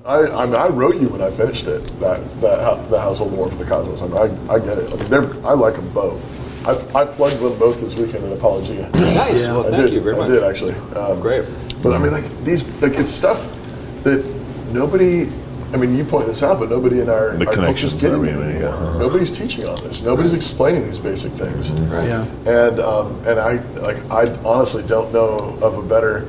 I wrote you when I finished it, the Household War for the Cosmos. I get it. I like them both. I plugged them both this weekend in Apologia. Nice. Yeah. Well, thank you very much. I did, actually. Great. But I mean, it's stuff that nobody. I mean, you point this out, but nobody in our culture is getting it anymore. Nobody's teaching on this. Nobody's explaining these basic things. Right. Yeah. And I honestly don't know of a better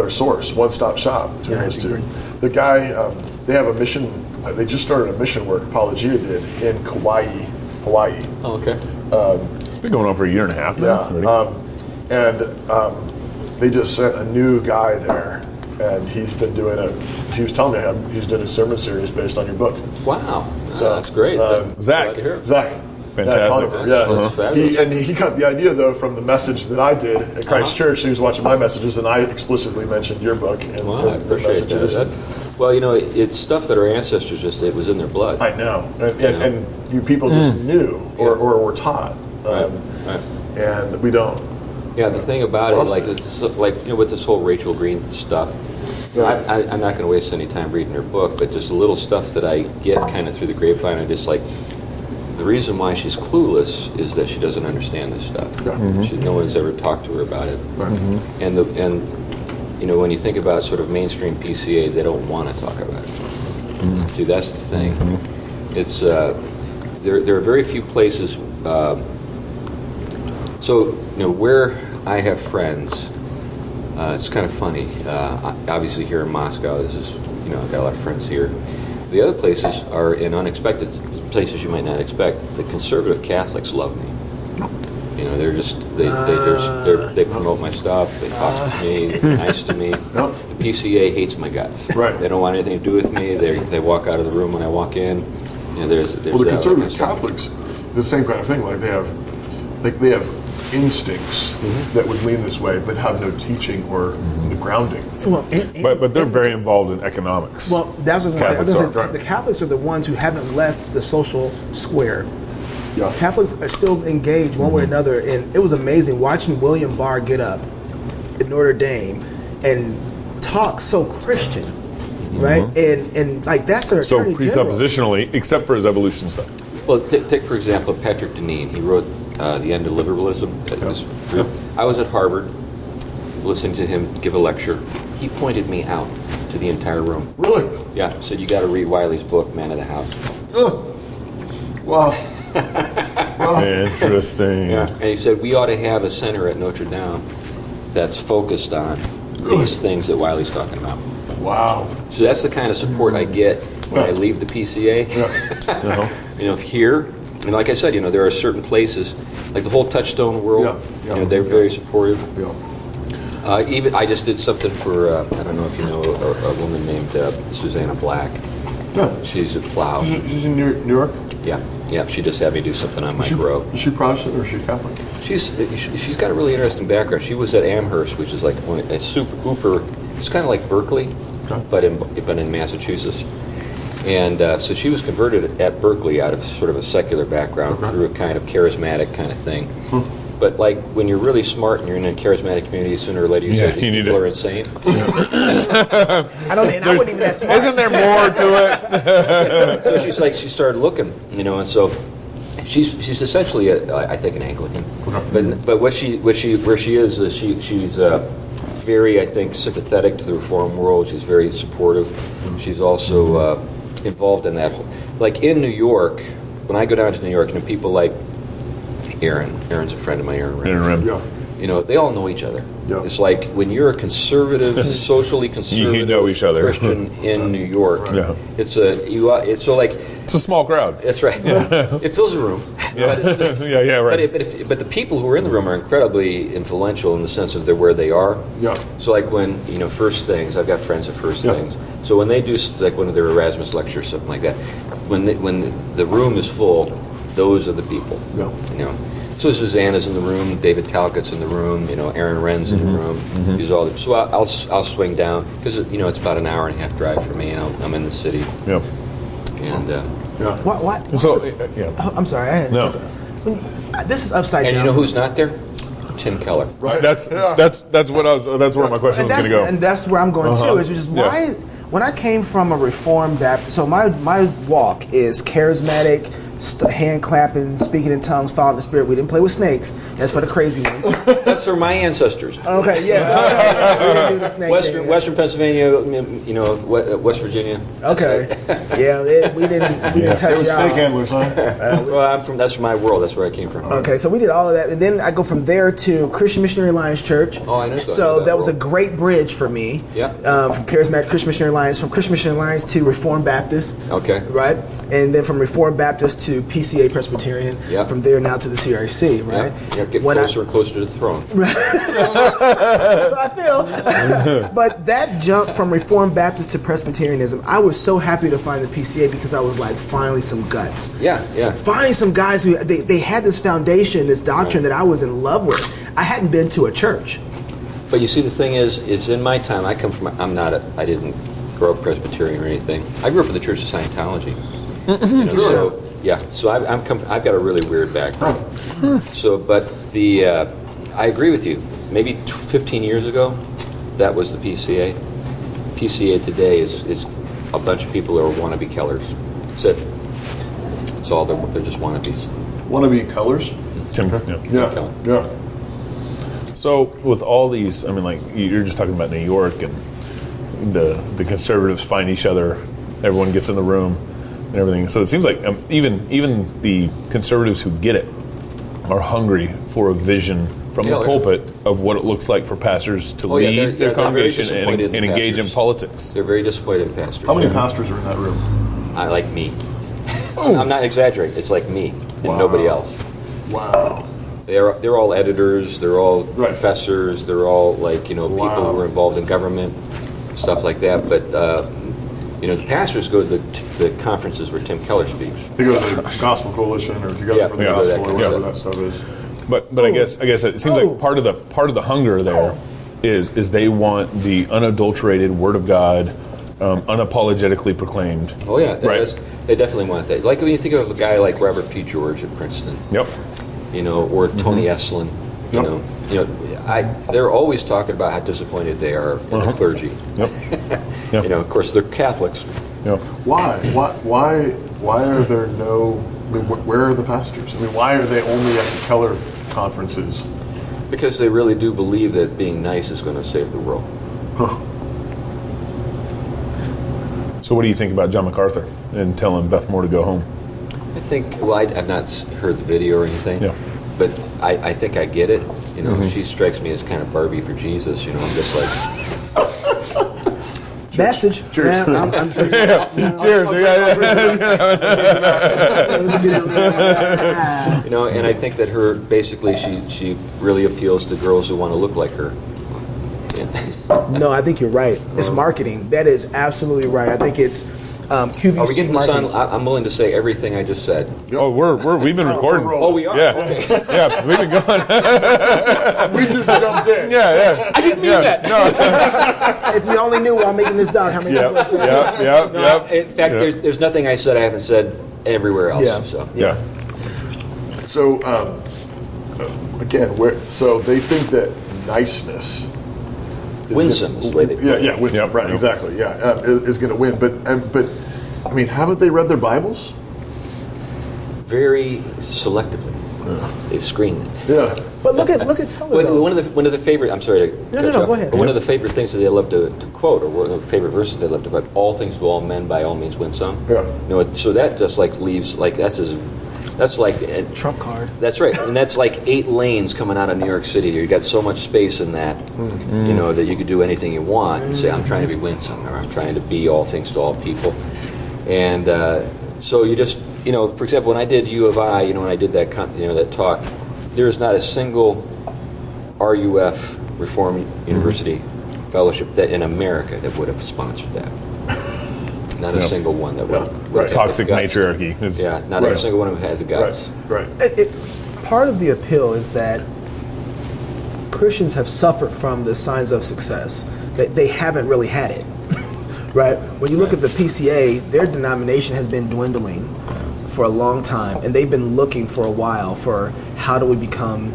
source, one-stop shop between those two. The guy, they have a mission. They just started a mission work. Apologia did in Kauai, Hawaii. Oh, okay. It's been going on for a year and a half now. Yeah. They just sent a new guy there. And he was telling me he's doing a sermon series based on your book. Wow. So that's great. Zach. Fantastic. He got the idea, though, from the message that I did at Christ Church. He was watching my messages, and I explicitly mentioned your book and I appreciate that. Well, it's stuff that our ancestors it was in their blood. I know. And you people just knew or were taught. Right. And we don't. Yeah, the thing about it, with this whole Rachel Green stuff, I'm not going to waste any time reading her book, but just a little stuff that I get kind of through the grapevine. I'm just like, the reason why she's clueless is that she doesn't understand this stuff. Yeah. No one's ever talked to her about it. Right. And when you think about sort of mainstream PCA, they don't want to talk about it. See, that's the thing. It's there are very few places. Where I have friends, it's kind of funny. Obviously, here in Moscow, I've got a lot of friends here. The other places are in unexpected places you might not expect. The conservative Catholics love me. They're just they promote my stuff. They talk to me, nice to me. The PCA hates my guts. Right. They don't want anything to do with me. They walk out of the room when I walk in. There's the conservative Catholics, the same kind of thing. Like they have instincts that would lean this way, but have no teaching or grounding. Well, but they're very involved in economics. Well, that's what I was going to say. The Catholics are the ones who haven't left the social square. Yeah. Catholics are still engaged one way or another, and it was amazing watching William Barr get up at Notre Dame and talk so Christian, right? And like that's their so attorney general. presuppositionally, except for his evolution stuff. Well, take for example Patrick Deneen. He wrote The End of Liberalism. I was at Harvard listening to him give a lecture. He pointed me out to the entire room. Really? Yeah. Said you got to read Wiley's book, Man of the House. Wow. Interesting. Yeah. And he said we ought to have a center at Notre Dame that's focused on these things that Wiley's talking about. Wow. So that's the kind of support I get when I leave the PCA. Here, and like I said, there are certain places, like the whole Touchstone world. They're very supportive. Even I just did something for I don't know if you know a woman named Susanna Black. Yeah. She's a plow. She's in New York. Yeah. She just had me do something on my grow. Is she Protestant or is she Catholic? She's got a really interesting background. She was at Amherst, which is like a super Hooper. It's kind of like Berkeley, but in Massachusetts. And so she was converted at Berkeley out of sort of a secular background through a kind of charismatic kind of thing. But like when you're really smart and you're in a charismatic community, sooner or later you say these people are insane. I wouldn't even that smart. Isn't there more to it? So she started looking, and so she's essentially I think an Anglican. But where she is she's very, I think, sympathetic to the reform world. She's very supportive. She's also involved in that. Like in New York, when I go down to New York, people like Aaron's a friend of mine, Aaron Rim. Yeah. They all know each other. Yeah. It's like when you're a conservative, socially conservative you know each other. Christian in New York. Yeah. It's a small crowd. That's right. Yeah. It fills a room. Yeah. Right. But the people who are in the room are incredibly influential in the sense of they're where they are. Yeah. So like when First Things, I've got friends at First Things. So when they do like one of their Erasmus lectures, something like that, when the room is full, those are the people. Yeah. So Susanna's in the room, David Talcott's in the room, Aaron Wren's in the room. These all. So I'll swing down because it's about an hour and a half drive for me. I'm in the city. Yeah. And What? So I'm sorry. I had no. this is upside down. And you know who's not there? Tim Keller. Right. That's what I was. That's where my question was going to go. And that's where I'm going too. Is just why when I came from a Reformed Baptist, so my walk is charismatic, hand clapping, speaking in tongues, following the Spirit. We didn't play with snakes. That's for the crazy ones. That's for my ancestors. Okay, yeah. We didn't do the snake thing. Western Pennsylvania, West Virginia. Okay. We didn't touch They were y'all. snake handlers, huh? Well, that's my world. That's where I came from. Okay, so we did all of that, and then I go from there to Christian Missionary Alliance Church. Oh, I know. So that was a great bridge for me. Yeah. From Charismatic Christian Missionary Alliance, from Christian Missionary Alliance to Reformed Baptist. Okay. Right, and then from Reformed Baptist to PCA Presbyterian. Yeah. From there now to the CRC. Right. Yeah. Get closer and closer to the throne. So I feel. But that jump from Reformed Baptist to Presbyterianism, I was so happy to find the PCA because I was like, finally some guts. Yeah. Finally some guys who they had this foundation, this doctrine that I was in love with. I hadn't been to a church. But you see, the thing is in my time, I didn't grow up Presbyterian or anything. I grew up in the Church of Scientology. So I've got a really weird background. So, but I agree with you. Maybe 15 years ago, that was the PCA. PCA today is a bunch of people who are wannabe Kellers. That's it. That's all. They're just wannabes. Wannabe colors? Tim. Yeah. So with all these, I mean, like you're just talking about New York, and the conservatives find each other. Everyone gets in the room and everything. So it seems like even the conservatives who get it are hungry for a vision from the pulpit of what it looks like for pastors to lead their congregation and engage in politics. They're very disappointed in pastors. How many pastors are in that room? I like me. I'm not exaggerating. It's like me and nobody else. Wow. They're all editors. They're all professors. They're all people who are involved in government, stuff like that. But the pastors go to the conferences where Tim Keller speaks. They go to the Gospel Coalition or Together for the Gospel or whatever that stuff is. But I guess it seems like part of the hunger there is they want the unadulterated Word of God, unapologetically proclaimed. Oh yeah, right. They definitely want that. Like when you think of a guy like Robert P. George at Princeton. Yep. Or Tony Eslin. They're always talking about how disappointed they are in the clergy. Yep. Of course, they're Catholics. Yep. Why are there no? Where are the pastors? I mean, why are they only at the Keller conferences? Because they really do believe that being nice is going to save the world. Huh. So what do you think about John MacArthur and telling Beth Moore to go home? I think, I've not heard the video or anything, but I think I get it. She strikes me as kind of Barbie for Jesus. I'm just like... Message. Cheers. I'm sure. Cheers. And I think that her, basically, she really appeals to girls who want to look like her. Yeah. No, I think you're right. It's marketing. That is absolutely right. I think it's QVC Are we getting marketing. this on? I'm willing to say everything I just said. Oh, we've been recording. Oh, we are? Yeah. Okay. Yeah, we've been going. We just jumped in. Yeah. I didn't mean that. No. If you only knew while making this doc how many people I said. Yeah. In fact, there's nothing I said I haven't said everywhere else. Yeah. So. Yeah. So again, so they think that niceness, winsome is the way they put it. Winsome, right? Exactly. Yeah, is going to win. But I mean, haven't they read their Bibles? Very selectively. They've screened it. Yeah. But look at Keller, though. One of the favorite. I'm sorry to cut you off, go ahead. But one of the favorite things that they love to quote, or one of the favorite verses they love to quote: "All things to all men, by all means win some." Yeah. So that just leaves that's like a Trump card. That's right, and that's like 8 lanes coming out of New York City. You got so much space in that, that you could do anything you want and say, "I'm trying to be winsome," or "I'm trying to be all things to all people," and so you just, for example, when I did U of I, when I did that, that talk, there is not a single RUF Reformed University fellowship that in America that would have sponsored that. Not a single one that would Toxic matriarchy. Not a single one who had the guts. Right. Part of the appeal is that Christians have suffered from the signs of success. They haven't really had it. Right? When you look at the PCA, their denomination has been dwindling for a long time, and they've been looking for a while for how do we become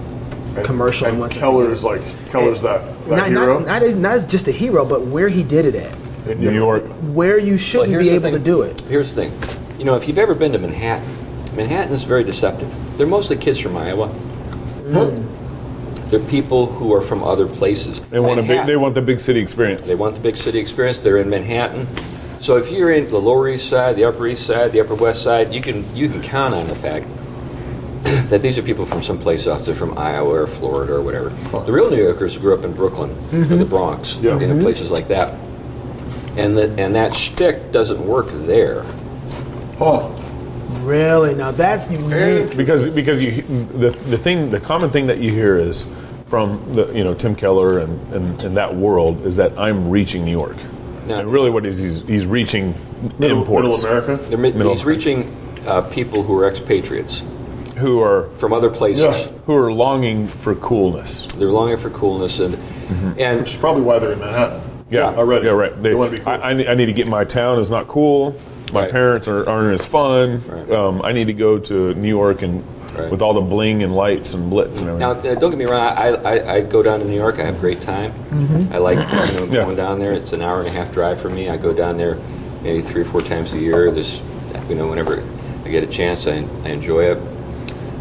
commercial. And Keller's that hero. Not as just a hero, but where he did it at. In New York. Where you shouldn't be able to do it. Here's the thing. You know, if you've ever been to Manhattan, Manhattan is very deceptive. They're mostly kids from Iowa. They're people who are from other places. They want the big city experience. They want the big city experience. They're in Manhattan. So if you're in the Lower East Side, the Upper East Side, the Upper West Side, you can count on the fact that these are people from someplace else. They're from Iowa or Florida or whatever. The real New Yorkers grew up in Brooklyn or the Bronx, in places like that. And that shtick doesn't work there. Oh, really? Now that's unique. Because the common thing that you hear is from Tim Keller and that world is that I'm reaching New York. Now, and really, what he's reaching imports. Middle America. He's reaching people who are expatriates, who are from other places, who are longing for coolness. They're longing for coolness, and which is probably why they're in Manhattan. Yeah, already. Yeah, right. They want to be cool. I need to get my town is not cool. My parents aren't as fun. Right. I need to go to New York and with all the bling and lights and blitz and everything. Now, don't get me wrong. I go down to New York. I have a great time. I like going down there. It's an hour and a half drive for me. I go down there maybe 3 or 4 times a year. Whenever I get a chance, I enjoy it.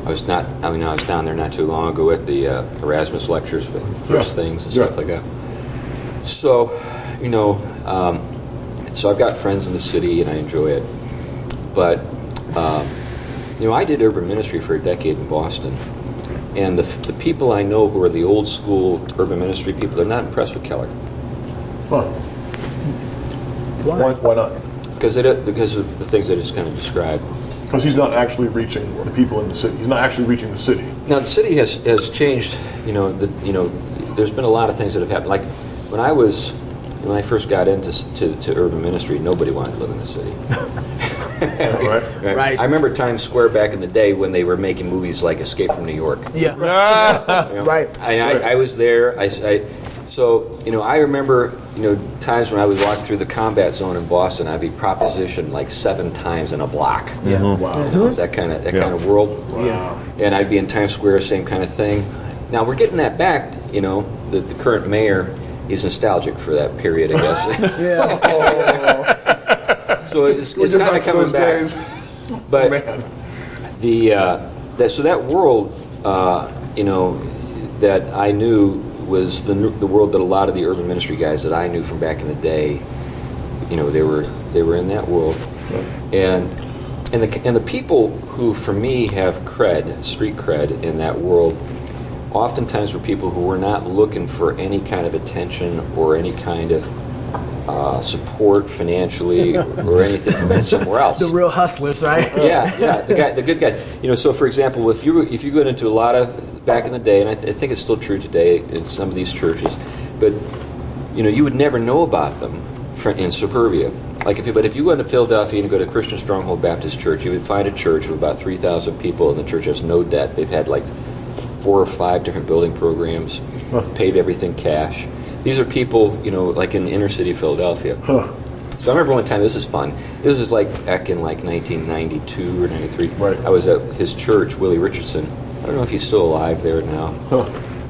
I was down there not too long ago at the Erasmus lectures, with first things and stuff like that. So, so I've got friends in the city and I enjoy it. But, I did urban ministry for a decade in Boston. And the people I know who are the old school urban ministry people, they're not impressed with Keller. Huh. Why not? Because of the things I just kind of described. Because he's not actually reaching the people in the city. He's not actually reaching the city. Now the city has changed. There's been a lot of things that have happened. Like when I first got into urban ministry, nobody wanted to live in the city. Right. I remember Times Square back in the day when they were making movies like Escape from New York. Yeah. Right. I was there. I remember times when I would walk through the combat zone in Boston, I'd be propositioned like 7 times in a block. Yeah. Mm-hmm. Wow. That kind of world. Wow. And I'd be in Times Square, same kind of thing. Now we're getting that back. The current mayor is nostalgic for that period, I guess. Yeah. So it's kind of coming back. Days. But that world, that I knew was the world that a lot of the urban ministry guys that I knew from back in the day, they were in that world, and the people who for me have street cred in that world, oftentimes were people who were not looking for any kind of attention or any kind of support financially or anything from somewhere else. The real hustlers, right? Yeah, the good guys. So for example, if you go into a lot of back in the day, and I think it's still true today in some of these churches, but you would never know about them in suburbia. But if you go into Philadelphia and go to Christian Stronghold Baptist Church, you would find a church with about 3,000 people, and the church has no debt. They've had like 4 or 5 different building programs, paid everything cash. These are people, like in inner city Philadelphia. Huh. So I remember one time, this is fun. This was like back in like 1992 or 93. Right. I was at his church, Willie Richardson. I don't know if he's still alive there now. Huh.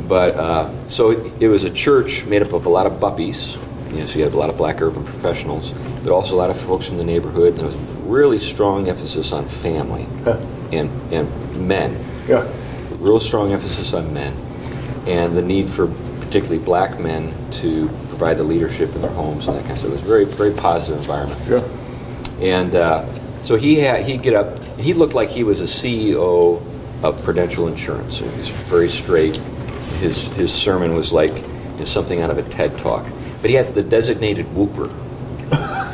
But so it was a church made up of a lot of buppies. So you had a lot of black urban professionals, but also a lot of folks from the neighborhood. And there was a really strong emphasis on family and men. Yeah. Real strong emphasis on men and the need for particularly black men to provide the leadership in their homes and that kind of stuff. It was a very, very positive environment. Yeah. And so he'd get up. He looked like he was a CEO of Prudential Insurance. He was very straight. His sermon was like something out of a TED Talk. But he had the designated whooper.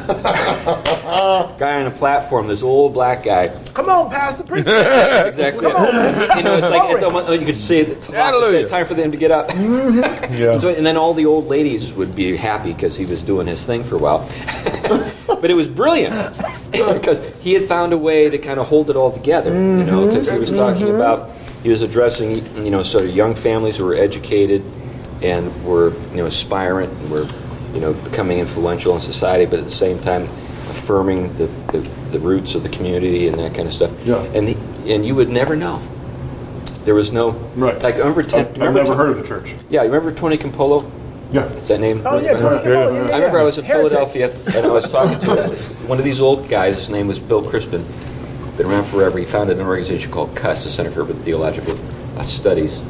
Guy on a platform, this old black guy. Come on, Pastor, preach. Exactly. Come on. It's almost, you could see it's time for them to get up. Mm-hmm. Yeah. And then all the old ladies would be happy because he was doing his thing for a while. But it was brilliant because he had found a way to kind of hold it all together. Because he was talking about, he was addressing, sort of young families who were educated and were, aspirant and were, becoming influential in society, but at the same time affirming the roots of the community and that kind of stuff. Yeah. And you would never know. There was no Right. Like, I've never heard of the church. Yeah, you remember Tony Campolo? Yeah. Is that name? Oh, yeah, Tony Campolo. Yeah, I remember I was in Heretic. Philadelphia, and I was talking to one of these old guys. His name was Bill Crispin. Been around forever. He founded an organization called CUS, the Center for Urban Theological Studies.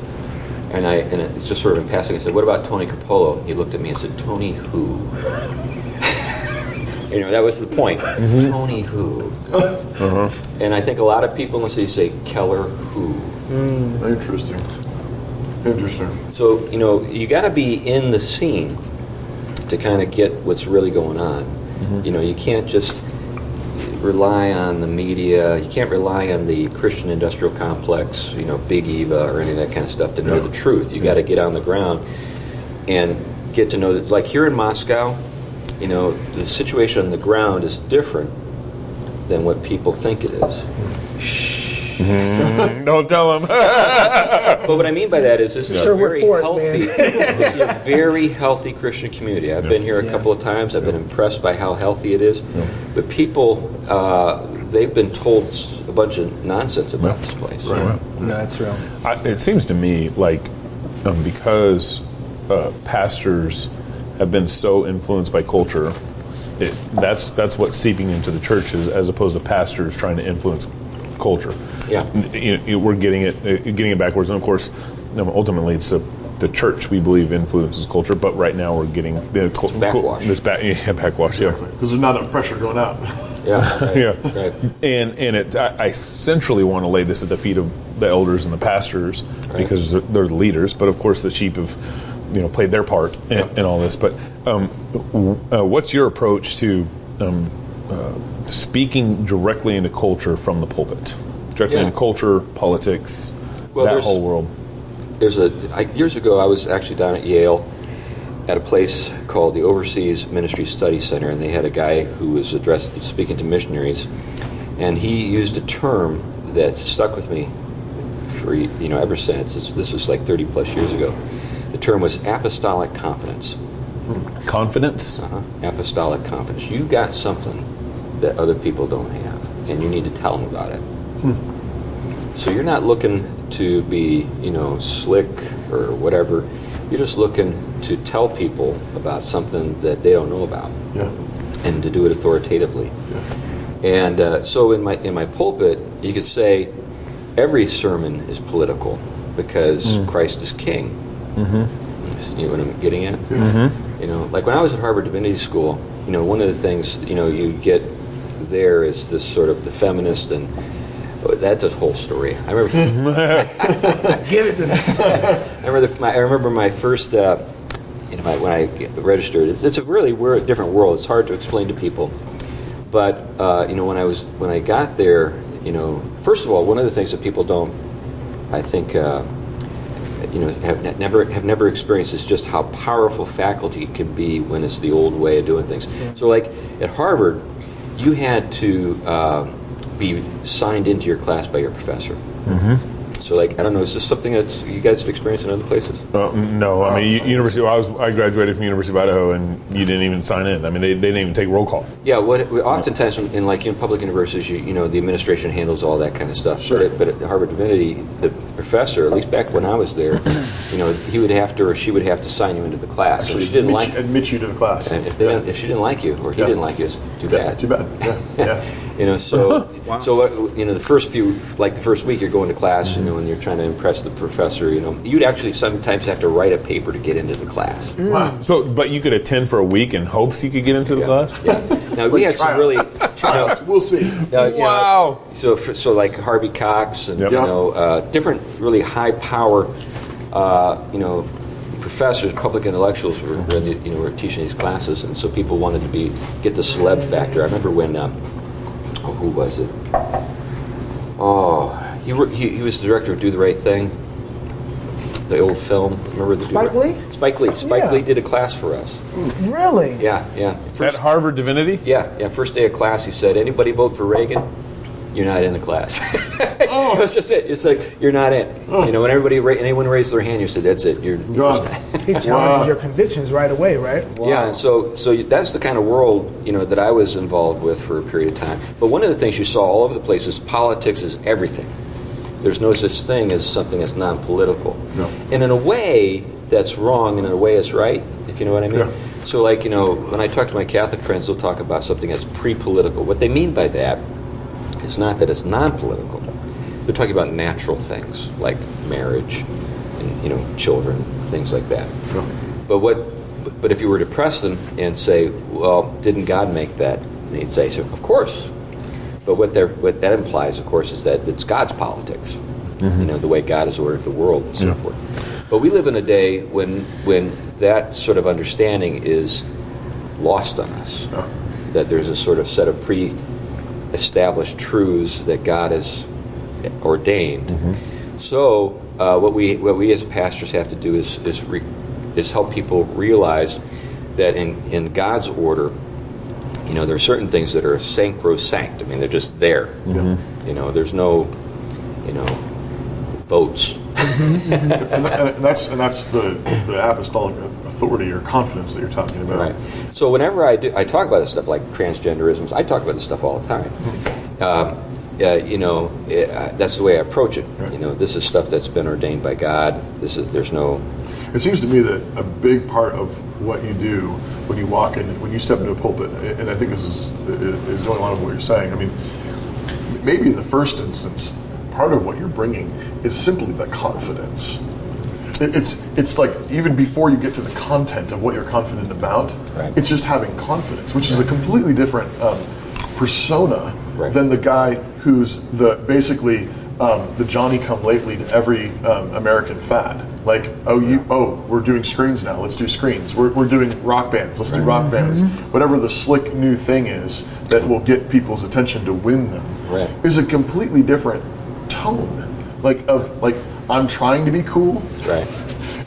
And it's just sort of in passing, I said, what about Tony Campolo? He looked at me and said, Tony who? That was the point. Mm-hmm. Tony who? Uh-huh. And I think a lot of people in the city say, Keller who? Interesting. So, you got to be in the scene to kind of get what's really going on. Mm-hmm. You can't just rely on the media. You can't rely on the Christian industrial complex, Big Eva or any of that kind of stuff to know the truth. You got to get on the ground and get to know that. Like here in Moscow, the situation on the ground is different than what people think it is. Don't tell them. But what I mean by that is this is a very healthy, this is a very healthy Christian community. I've been here a couple of times. I've been impressed by how healthy it is. Yeah. But people, they've been told a bunch of nonsense about this place. Right. No, that's real. It seems to me like because pastors have been so influenced by culture, that's what's seeping into the churches as opposed to pastors trying to influence culture. Yeah, we're getting it backwards, and of course, ultimately it's the church we believe influences culture. But right now we're getting the backwash. Backwash, yeah, because there's not enough pressure going out. Yeah, right, yeah, right. And I centrally want to lay this at the feet of the elders and the pastors because they're the leaders. But of course, the sheep have played their part in all this. But what's your approach to speaking directly into culture from the pulpit? Directly into culture, politics, that whole world. Years ago, I was actually down at Yale at a place called the Overseas Ministry Study Center, and they had a guy who was speaking to missionaries, and he used a term that stuck with me for ever since. This was like 30 plus years ago. The term was apostolic confidence. Confidence? Apostolic confidence. You got something that other people don't have, and you need to tell them about it. So you're not looking to be, slick or whatever. You're just looking to tell people about something that they don't know about, and to do it authoritatively. Yeah. And so in my pulpit, you could say every sermon is political because Christ is King. Mm-hmm. You know what I'm getting at? Mm-hmm. Like when I was at Harvard Divinity School, one of the things you get there is this sort of the feminist, and that's a whole story. I remember. Give it to me. I remember my first. When I registered, it's a really different world. It's hard to explain to people, but when I got there, first of all, one of the things that people don't, I think, have never experienced is just how powerful faculty can be when it's the old way of doing things. Yeah. So, like at Harvard, you had to be signed into your class by your professor. Mm-hmm. So, like, I don't know, is this something that you guys have experienced in other places? No, I mean, University. I graduated from University of Idaho, and you didn't even sign in. I mean, they didn't even take roll call. Yeah, oftentimes in public universities, the administration handles all that kind of stuff. Sure. But at Harvard Divinity, the professor, at least back when I was there, he would have to or she would have to sign you into the class. Actually, if she didn't admit you to the class. And if she didn't like you or he didn't like you, it's too bad. Too bad. Yeah. So the first week you're going to class, and you're trying to impress the professor, you'd actually sometimes have to write a paper to get into the class. Wow. So, but you could attend for a week in hopes you could get into the class? Yeah. Now we had some really trials. We'll see. Wow. So like Harvey Cox and different really high power, professors, public intellectuals were teaching these classes, and so people wanted to get the celeb factor. I remember when who was it? He was the director of Do the Right Thing, the old film. Remember Spike Lee? Spike Lee. Spike Lee did a class for us. Really? Yeah. At Harvard Divinity? Yeah. First day of class, he said, "Anybody vote for Reagan? You're not in the class." That's just it. It's like you're not in. When anyone raised their hand, you said, "That's it. You're gone." He challenges your convictions right away, right? Wow. Yeah, and so that's the kind of world that I was involved with for a period of time. But one of the things you saw all over the place is politics is everything. There's no such thing as something that's non-political. No. And in a way, that's wrong, and in a way, it's right, if you know what I mean. Yeah. So, like, when I talk to my Catholic friends, they'll talk about something that's pre-political. What they mean by that is not that it's non-political. They're talking about natural things, like marriage and, children, things like that. Yeah. But if you were to press them and say, well, didn't God make that? And they'd say, so, of course. But what that implies, of course, is that it's God's politics. The way God has ordered the world and so forth. But we live in a day when that sort of understanding is lost on us. Yeah. That there's a sort of set of pre-established truths that God has ordained. So what we as pastors have to do is help people realize that in God's order, there are certain things that are sacrosanct. I mean, they're just there. There's no, votes. and that's the apostolic authority or confidence that you're talking about. Right. So whenever I talk about this stuff like transgenderism, I talk about this stuff all the time. That's the way I approach it. Right. This is stuff that's been ordained by God. There's no. It seems to me that a big part of what you do when you walk in, when you step into a pulpit, and I think this is going along with what you're saying. I mean, maybe in the first instance, part of what you're bringing is simply the confidence. It's like even before you get to the content of what you're confident about, right. It's just having confidence, which is a completely different persona than the guy who's basically the Johnny-come-lately to every American fad. Like, we're doing screens now. Let's do screens. We're doing rock bands. Let's do rock bands. Whatever the slick new thing is that will get people's attention to win them is a completely different tone. Like I'm trying to be cool. Right.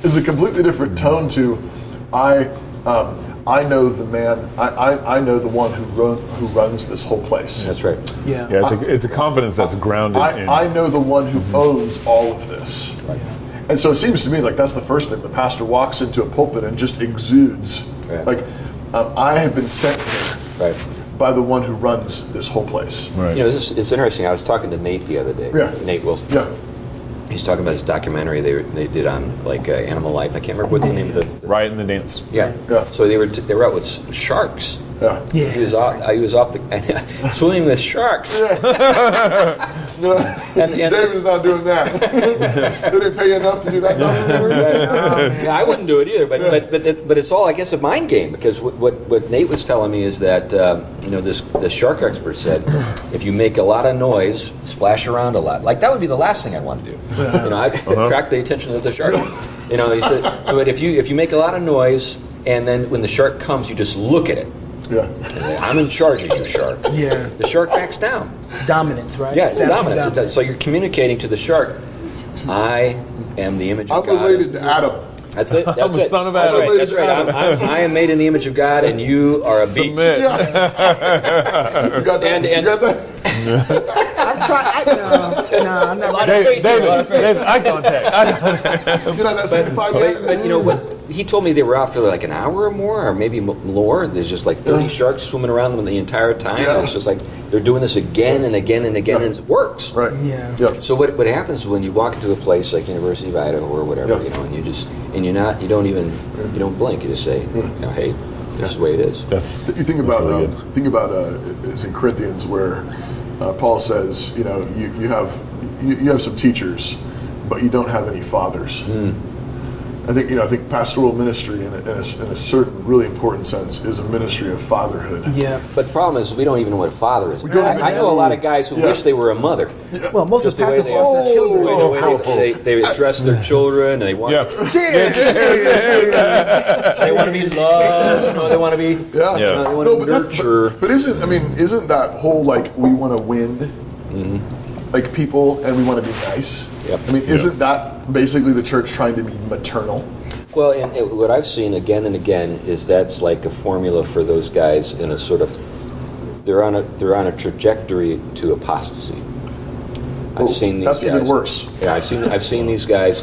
Is a completely different tone to I know the man. I know the one who runs this whole place. That's right. Yeah. It's a confidence that's grounded in. I know the one who owns all of this. Right. And so it seems to me like that's the first thing. The pastor walks into a pulpit and just exudes. Right. Like, I have been sent here by the one who runs this whole place. Right. It's interesting. I was talking to Nate the other day. Yeah. Nate Wilson. Yeah. He's talking about this documentary they did on animal life. I can't remember what's the name of this. Riot in the Dance. Yeah. So they were out with sharks. Yeah. Yeah. He was off the swimming with sharks. No, David's not doing that. They didn't pay you enough to do that. I wouldn't do it either. But it's all, I guess, a mind game, because what Nate was telling me is that this shark expert said if you make a lot of noise, splash around a lot, like that would be the last thing I'd want to do. I'd attract the attention of the shark. He said, but if you make a lot of noise and then when the shark comes, you just look at it. Yeah. I'm in charge of you, shark. Yeah. The shark backs down. Dominance, right? Yeah, it's Statue dominance. So you're communicating to the shark, I am the image of God. I'm related to Adam. That's it. That's I'm the it. son of That's Adam. right. That's right. I am made in the image of God, and you are a beast. Submit. You got that? You got that? I'm not. David, eye contact. You know that sanctified man? But you know what? He told me they were out for like an hour or more, or maybe more. There's just like 30 sharks swimming around them the entire time. Yeah. And it's just like they're doing this again and again and again, and it works. Right. Yeah. So what happens when you walk into a place like University of Idaho or whatever, and you don't blink. You just say, hey, this is the way it is. You think about it's in Corinthians where Paul says, you have some teachers, but you don't have any fathers. I think pastoral ministry in a certain really important sense is a ministry of fatherhood. Yeah. But the problem is we don't even know what a father is. We don't even I know a lot of guys who wish they were a mother. Well, most of Just the way pastors they lost their children. they address their children, and they want Cheers. they want to be loved. They want to be they want to nurture. But isn't that whole like we want to win like people and we want to be nice? Yep. Isn't that basically the church trying to be maternal? Well, and what I've seen again and again is that's like a formula for those guys in a sort of they're on a trajectory to apostasy. I've seen these that's guys. Even worse. Yeah, I've seen these guys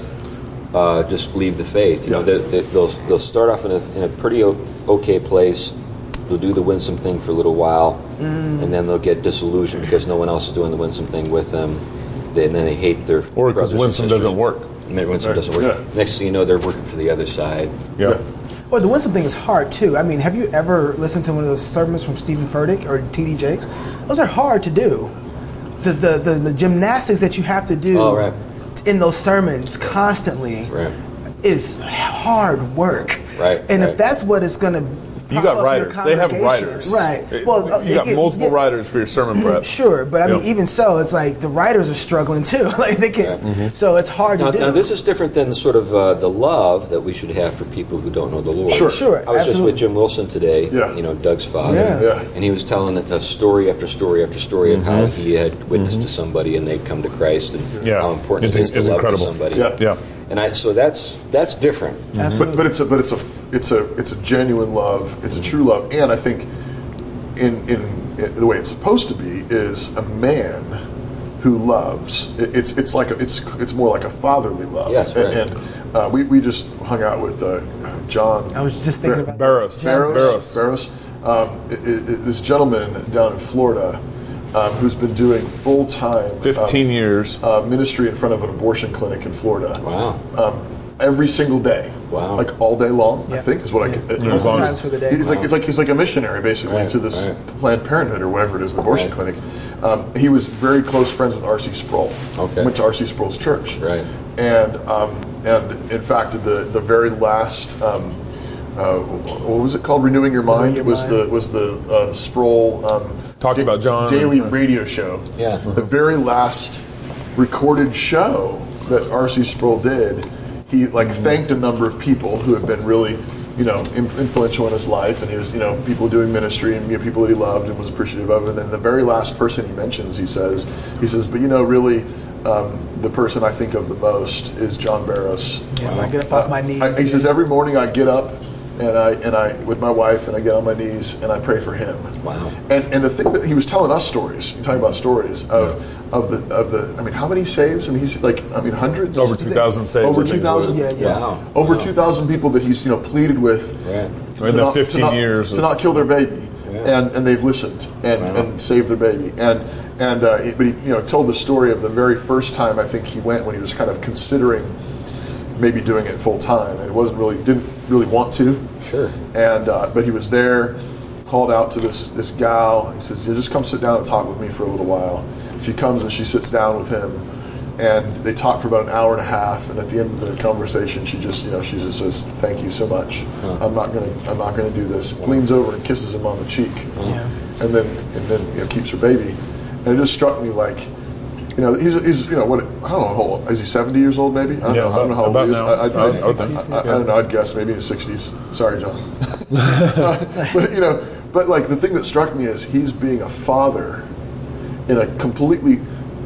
just leave the faith. They'll start off in a pretty okay place. They'll do the winsome thing for a little while, and then they'll get disillusioned because no one else is doing the winsome thing with them. then they hate their Or because brothers and Winston sisters. doesn't work. Winston doesn't work. Yeah. Next thing you know, they're working for the other side. Yeah. Well, the Winston thing is hard too. I mean, have you ever listened to one of those sermons from Stephen Furtick or T.D. Jakes? Those are hard to do. The gymnastics that you have to do Oh, right. in those sermons constantly Right. is hard work. Right, And right. if that's what it's going to You got writers. They have writers. Right. Well, you got multiple writers for your sermon prep. Sure, but I mean, Yeah. even so, it's like the writers are struggling too. Like they can, so it's hard to do. Now, this is different than sort of the love that we should have for people who don't know the Lord. Sure. Sure, I was just absolutely. with Jim Wilson today, Yeah. Doug's father, Yeah. and he was telling us story after story after story of how he had witnessed to somebody and they'd come to Christ and Yeah. how important It's it is to love incredible. somebody. Yeah. Yeah. And so that's different. But it's a genuine love. It's a true love, and I think in the way it's supposed to be is a man who loves. It's more like a fatherly love. Yes, right. And we just hung out with John. I was just thinking about Barros. Barros. This gentleman down in Florida who's been doing full-time 15 years. ministry in front of an abortion clinic in Florida. Wow. Every single day. Wow. Like all day long, I Yeah. think is what I get. As long times for the day. He's like a missionary basically Right, to this right. Planned Parenthood or whatever it is, the abortion Right. clinic. He was very close friends with R.C. Sproul. Okay. Went to R.C. Sproul's church. Right. And in fact, the very last what was it called? Renewing Your Mind Your was Mind. the Sproul Talked about John. daily radio show. Yeah. The very last recorded show that R.C. Sproul did, he thanked a number of people who had been really, influential in his life, and he was, people doing ministry and people that he loved and was appreciative of. And then the very last person he mentions, he says, but really, the person I think of the most is John Barros. Yeah, I get up off my knees. He says every morning I get up and I with my wife and I get on my knees and I pray for him. Wow. And the thing that he was telling us stories, talking about stories of the I mean, how many saves? I mean, he's hundreds. Over 2,000 saves. Over I think it 2,000. was. Yeah. Wow. Over Wow. 2,000 people that he's pleaded with Right. In the 15 years to of- not kill their baby, Yeah. and they've listened and saved their bababy. But he told the story of the very first time I think he went when he was kind of considering maybe doing it full time, and didn't really want to. Sure. And but he was there, called out to this gal. He says, "Just come sit down and talk with me for a little while." She comes and she sits down with him, and they talk for about an hour and a half. And at the end of the conversation, she just says, "Thank you so much. I'm not gonna do this." Leans over and kisses him on the cheek, and then keeps her baby. And it just struck me like, he's what, I don't know how old, is he 70 years old maybe? I don't know how old he is. about now. I don't know, I'd guess maybe in his 60s. Sorry, John. But the thing that struck me is he's being a father in a completely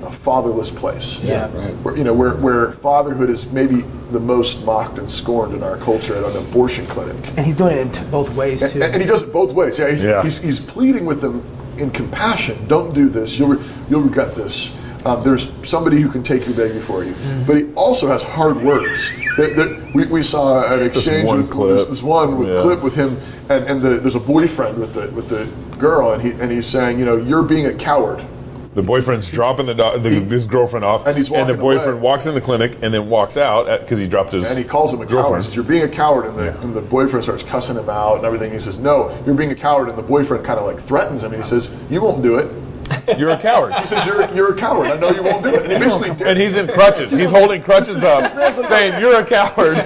fatherless place. Yeah. Right. Where fatherhood is maybe the most mocked and scorned in our culture at an abortion clinic. And he's doing it in both ways too. And he does it both ways. Yeah, he's pleading with them in compassion. Don't do this. You'll regret this. There's somebody who can take your baby for you. But he also has hard words. We saw an exchange one with clip. this one clip with him, and there's a boyfriend with the girl, and he's saying, you're being a coward. The boyfriend's dropping his girlfriend off, And he's walking the boyfriend away. walks in the clinic and then walks out because he dropped his. And he calls him a coward. He says, "You're being a coward," and the boyfriend starts cussing him out and everything. He says, "No, you're being a coward," and the boyfriend kind of threatens him, and he says, "You won't do it." You're a coward. He says, "You're a coward. I know you won't do it." And he basically did. And he's in crutches. He's holding crutches up, saying, "You're a coward."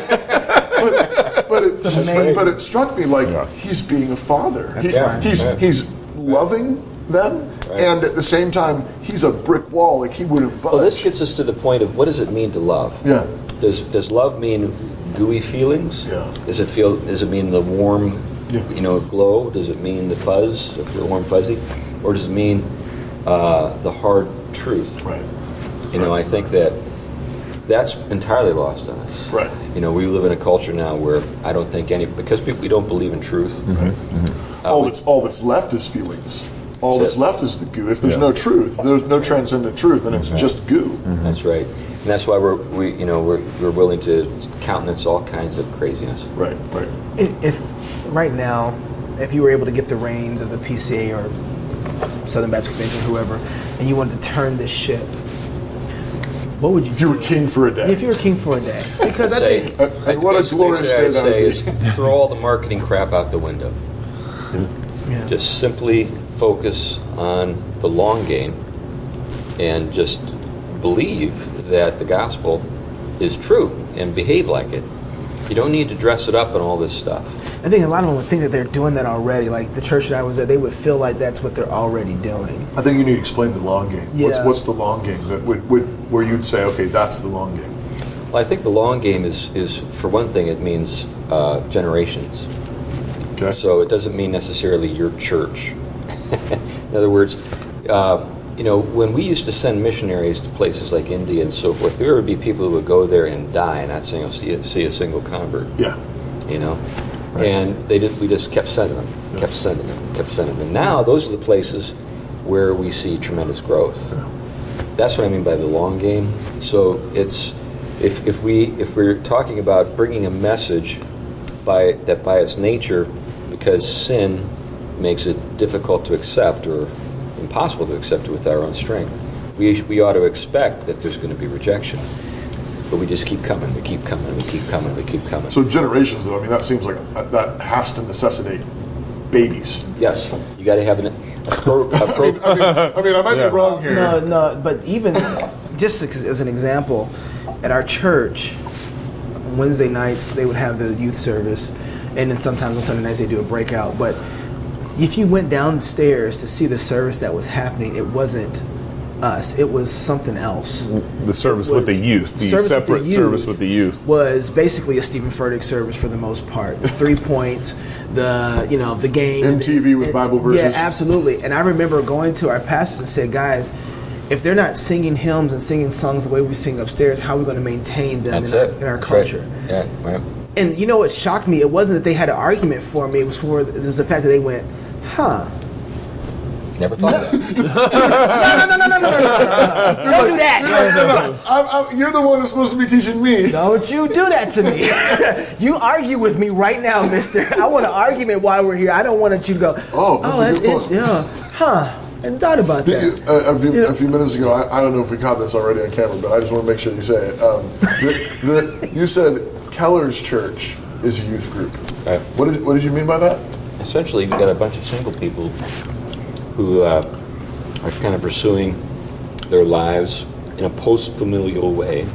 but it struck me like Yeah. he's being a father. right. He's loving them, and at the same time, he's a brick wall. Like he wouldn't budge. Well, this gets us to the point of what does it mean to love? Yeah. Does love mean gooey feelings? Yeah. Does it mean the warm, glow? Does it mean the fuzz, the warm fuzzy, or does it mean the hard truth? Right. I think that's entirely lost on us. Right. We live in a culture now where I don't think because we don't believe in truth. All that's left is feelings. All That's that's it. left is the goo. If there's no truth, if there's no transcendent truth, then it's just goo. That's right, and that's why we're willing to countenance all kinds of craziness. Right. If right now, if you were able to get the reins of the PCA or Southern Baptist Convention, whoever, and you wanted to turn this ship, what would you If you were king for a day. If you were king for a day. Because I Say, think... what a glorious day I'd that say would is be. throw all the marketing crap out the window. Yeah. Just simply focus on the long game and just believe that the gospel is true and behave like it. You don't need to dress it up and all this stuff. I think a lot of them would think that they're doing that already. Like the church that I was at, they would feel like that's what they're already doing. I think you need to explain the long game. Yeah. What's the long game that would where you'd say, okay, that's the long game? Well, I think the long game is for one thing, it means generations. Okay. So it doesn't mean necessarily your church. In other words, when we used to send missionaries to places like India and so forth, there would be people who would go there and die and not see a single convert. Yeah. Right. And we just kept sending them, kept sending them. And now those are the places where we see tremendous growth. Yeah. That's what I mean by the long game. So it's if we're talking about bringing a message by its nature, because sin makes it difficult to accept or impossible to accept it with our own strength, we ought to expect that there's going to be rejection. But we just keep coming, we keep coming, we keep coming, we keep coming. So generations, though, I mean, that seems like that has to necessitate babies. Yes, you got to have I might be wrong here. No, but even just as an example, at our church, on Wednesday nights they would have the youth service, and then sometimes on Sunday nights they do a breakout. But if you went downstairs to see the service that was happening, it wasn't us. It was something else. The service with the youth, the separate service with the youth, was basically a Stephen Furtick service for the most part. The 3 points, the game, MTV with Bible verses. Yeah, absolutely. And I remember going to our pastor and said, guys, if they're not singing hymns and singing songs the way we sing upstairs, how are we going to maintain them in our culture? Right. Yeah, right. And you know what shocked me? It wasn't that they had an argument for me. It was the fact that they went, huh. Never thought of that. No. Don't do that. You're the one that's supposed to be teaching me. Don't you do that to me. You argue with me right now, mister. I want an argument while we're here. I don't want you to go, that's it. Yeah. Huh. And thought about that. A few minutes ago, I don't know if we caught this already on camera, but I just want to make sure you say it. You said Keller's church is a youth group. Right. What did you mean by that? Essentially, we've got a bunch of single people who are kind of pursuing their lives in a post-familial way.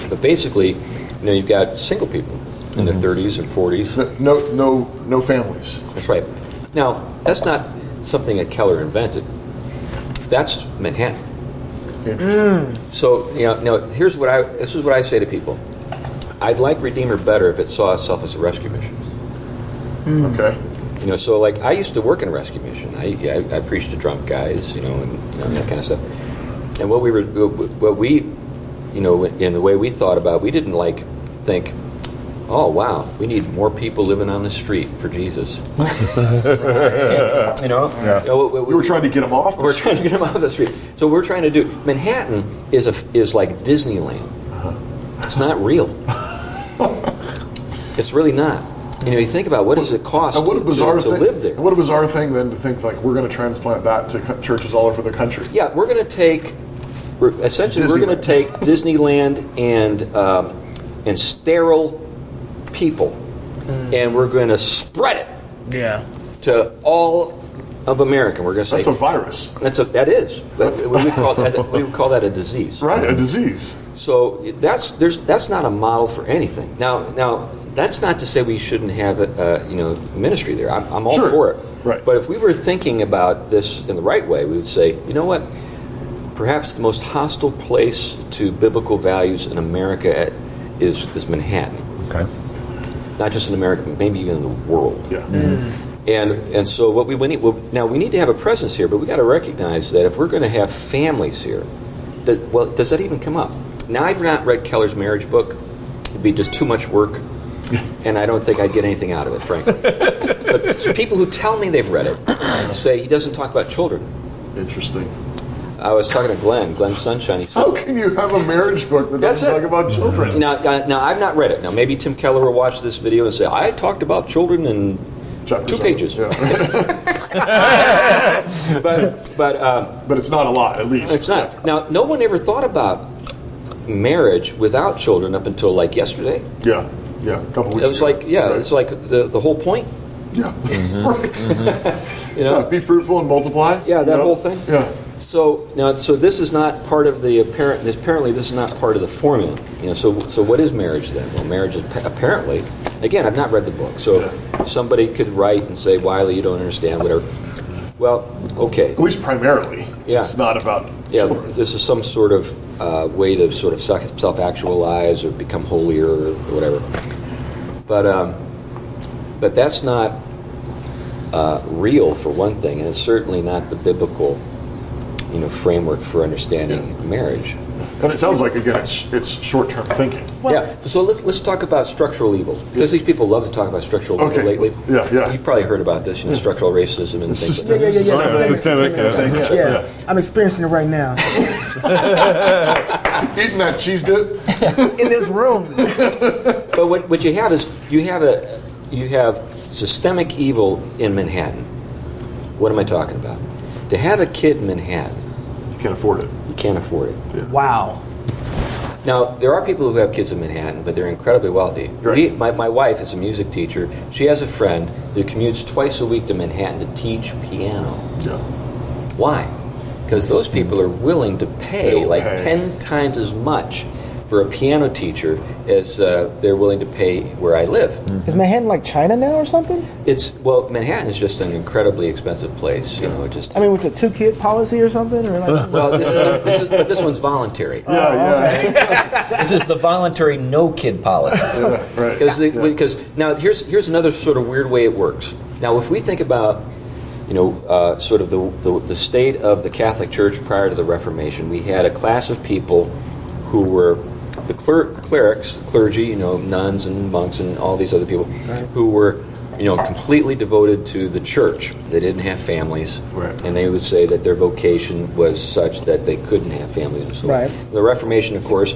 But basically, you've got single people in their 30s and 40s. No families. That's right. Now, that's not something that Keller invented. That's Manhattan. So, this is what I say to people. I'd like Redeemer better if it saw itself as a rescue mission. Okay. So like I used to work in a rescue mission. I preached to drunk guys, and that kind of stuff. And what we in the way we thought about, we didn't think, oh wow, we need more people living on the street for Jesus. We were trying to get them off. We're trying to get them off the street. So we're trying to do. Manhattan is like Disneyland. It's not real. It's really not. You think about what does it cost to live there. What a bizarre thing then to think we're going to transplant that to churches all over the country. Yeah, we're going to take Disneyland and sterile people, and we're going to spread it. Yeah. To all of America. We're going to say that's a virus. That is. We would call that a disease. Right, a disease. So that's not a model for anything. Now that's not to say we shouldn't have ministry there. I'm all for it. Right. But if we were thinking about this in the right way, we would say, you know what? Perhaps the most hostile place to biblical values in America is Manhattan. Okay. Not just in America, maybe even in the world. Yeah. And so what we need we need to have a presence here, but we got to recognize that if we're going to have families here, does that even come up? Now I've not read Keller's marriage book. It'd be just too much work. And I don't think I'd get anything out of it, frankly. But people who tell me they've read it say he doesn't talk about children. Interesting. I was talking to Glenn Sunshine. He said, how can you have a marriage book that doesn't talk about children? Now, I've not read it. Now, maybe Tim Keller will watch this video and say, I talked about children in Chapter 2 pages. Yeah. But it's not a lot, at least. It's not. Now, no one ever thought about marriage without children up until like yesterday. Yeah, a couple weeks ago. It was like, Right. it's like the whole point. Yeah, right. You know, Yeah, be fruitful and multiply. Yeah, that whole thing. Yeah. So this is not part of the apparently this is not part of the formula. So what is marriage then? Well, marriage is apparently, again, I've not read the book, so somebody could write and say, Wiley, you don't understand, whatever. Well, okay. At least primarily. Yeah. It's not about children. This is some sort of way to sort of self-actualize or become holier or whatever. But that's not real, for one thing, and it's certainly not the biblical framework for understanding marriage. And it sounds like, again, it's short-term thinking. So let's talk about structural evil, because these people love to talk about structural evil lately. Yeah. You've probably heard about this, structural racism and things like that. Systemic. Yeah. I'm experiencing it right now Eating that cheese dip. in this room. But what you have is you have systemic evil in Manhattan. What am I talking about? To have a kid in Manhattan, You can't afford it. you can't afford it. Wow. Now, there are people who have kids in Manhattan, but they're incredibly wealthy. Right. My wife is a music teacher. She has a friend who commutes twice a week to Manhattan to teach piano. Yeah. Why? Because those people are willing to pay They'll like pay. 10 times as much for a piano teacher as they're willing to pay where I live. Is Manhattan like China now or something? Manhattan is just an incredibly expensive place. Just. I mean, with the 2-kid policy or something, or like. Well, but this one's voluntary. Yeah. This is the voluntary no-kid policy. Right. Because now here's another sort of weird way it works. Now, if we think about sort of the state of the Catholic Church prior to the Reformation, we had a class of people who were the clerics, clergy, nuns and monks and all these other people, who were completely devoted to the church. They didn't have families, Right. and they would say that their vocation was such that they couldn't have families. And so Right. the Reformation, of course,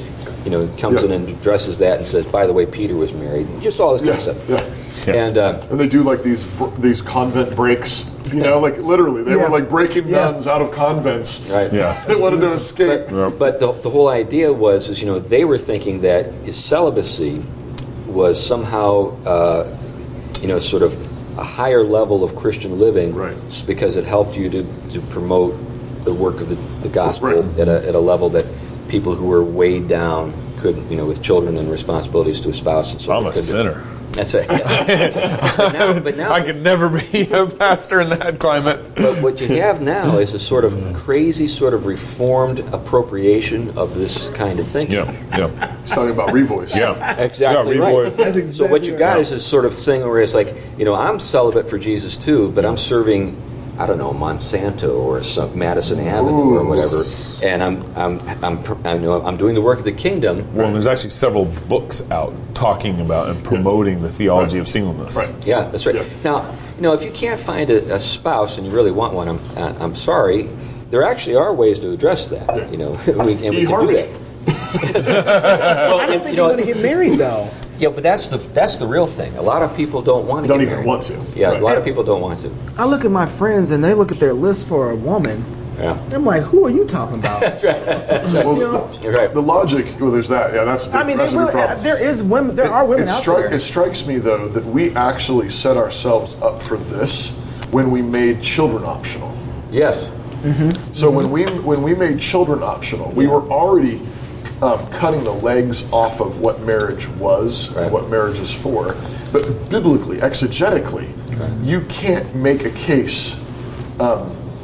comes in and addresses that and says, by the way, Peter was married. Just all this kind of stuff. Yeah. And they do like these convent breaks. Like literally, they were like breaking nuns out of convents. Right. Yeah. They wanted to escape. But the whole idea was, they were thinking that celibacy was somehow, sort of a higher level of Christian living, Right. because it helped you to promote the work of the gospel Right. at a level that people who were weighed down couldn't, with children and responsibilities to a spouse and so I'm forth, a couldn't do it. sinner. That's it. But now, I could never be a pastor in that climate. But what you have now is a sort of crazy, sort of reformed appropriation of this kind of thinking. Yeah. He's talking about revoice. Yeah. Exactly Yeah, right. revoice. That's So exactly what you got right. is this sort of thing where it's like, I'm celibate for Jesus too, but I'm serving, I don't know, Monsanto or some Madison Avenue or whatever, and I'm doing the work of the kingdom. Well, there's actually several books out talking about and promoting the theology of singleness. Right. Yeah, that's right. Yeah. Now, if you can't find a spouse and you really want one, I'm sorry. There actually are ways to address that. We can do that. I don't think you're going to get married though. Yeah, but that's the real thing. A lot of people don't want to. Don't get even married. want to. Yeah, Right. a lot of people don't want to. I look at my friends and they look at their list for a woman. Yeah, I'm like, who are you talking about? Well, you're right. the logic, there's that. Yeah, that's a big, I mean, that's a big problem. there are women out there. It strikes me, though, that we actually set ourselves up for this when we made children optional. Yes. So when we made children optional, we were already cutting the legs off of what marriage was and what marriage is for. But biblically, exegetically, you can't make a case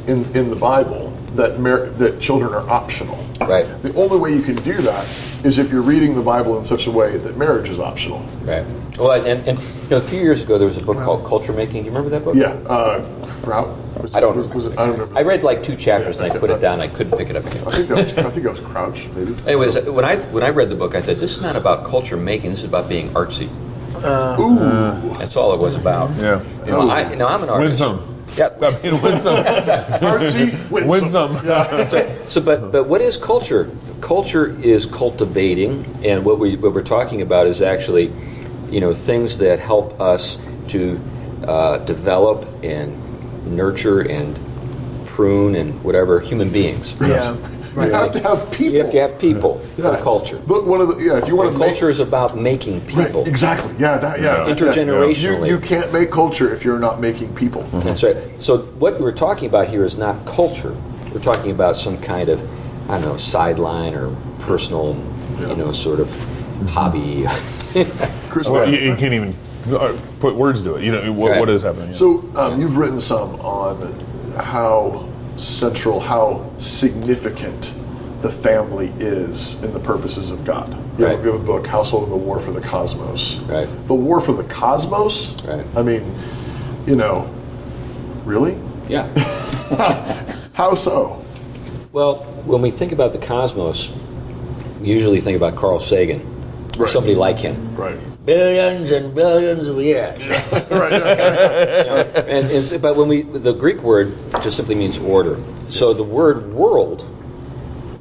in the Bible that children are optional. Right. The only way you can do that is if you're reading the Bible in such a way that marriage is optional. Right. Well, and a few years ago there was a book called Culture Making. Do you remember that book? Yeah. Kraut? I don't I don't remember. I read like 2 chapters and I put it down. And I couldn't pick it up again. I think that was Crouch, maybe. Anyways, when I read the book, I thought this is not about culture making. This is about being artsy. Ooh. That's all it was about. Yeah. I'm an artist. Winsome. Yep. I mean, winsome. Artsy, Winsome. That's right. So, but what is culture? Culture is cultivating, and what we're talking about is actually, things that help us to develop and nurture and prune and whatever human beings. Yeah. You have to have people. You have to have people for the culture. But if you want to culture is about making people. Right, exactly. Intergenerationally. You can't make culture if you're not making people. That's right. So what we're talking about here is not culture. We're talking about some kind of, I don't know, sideline or personal, sort of hobby. Chris, you can't even put words to it. What is happening? So you've written some on how central, how significant the family is in the purposes of God. You have a book, Household and the War for the Cosmos. Right. The War for the Cosmos? Right. I mean, really? Yeah. How so? Well, when we think about the cosmos, we usually think about Carl Sagan, or somebody like him. Right. Billions and billions of years. But the Greek word just simply means order. So the word world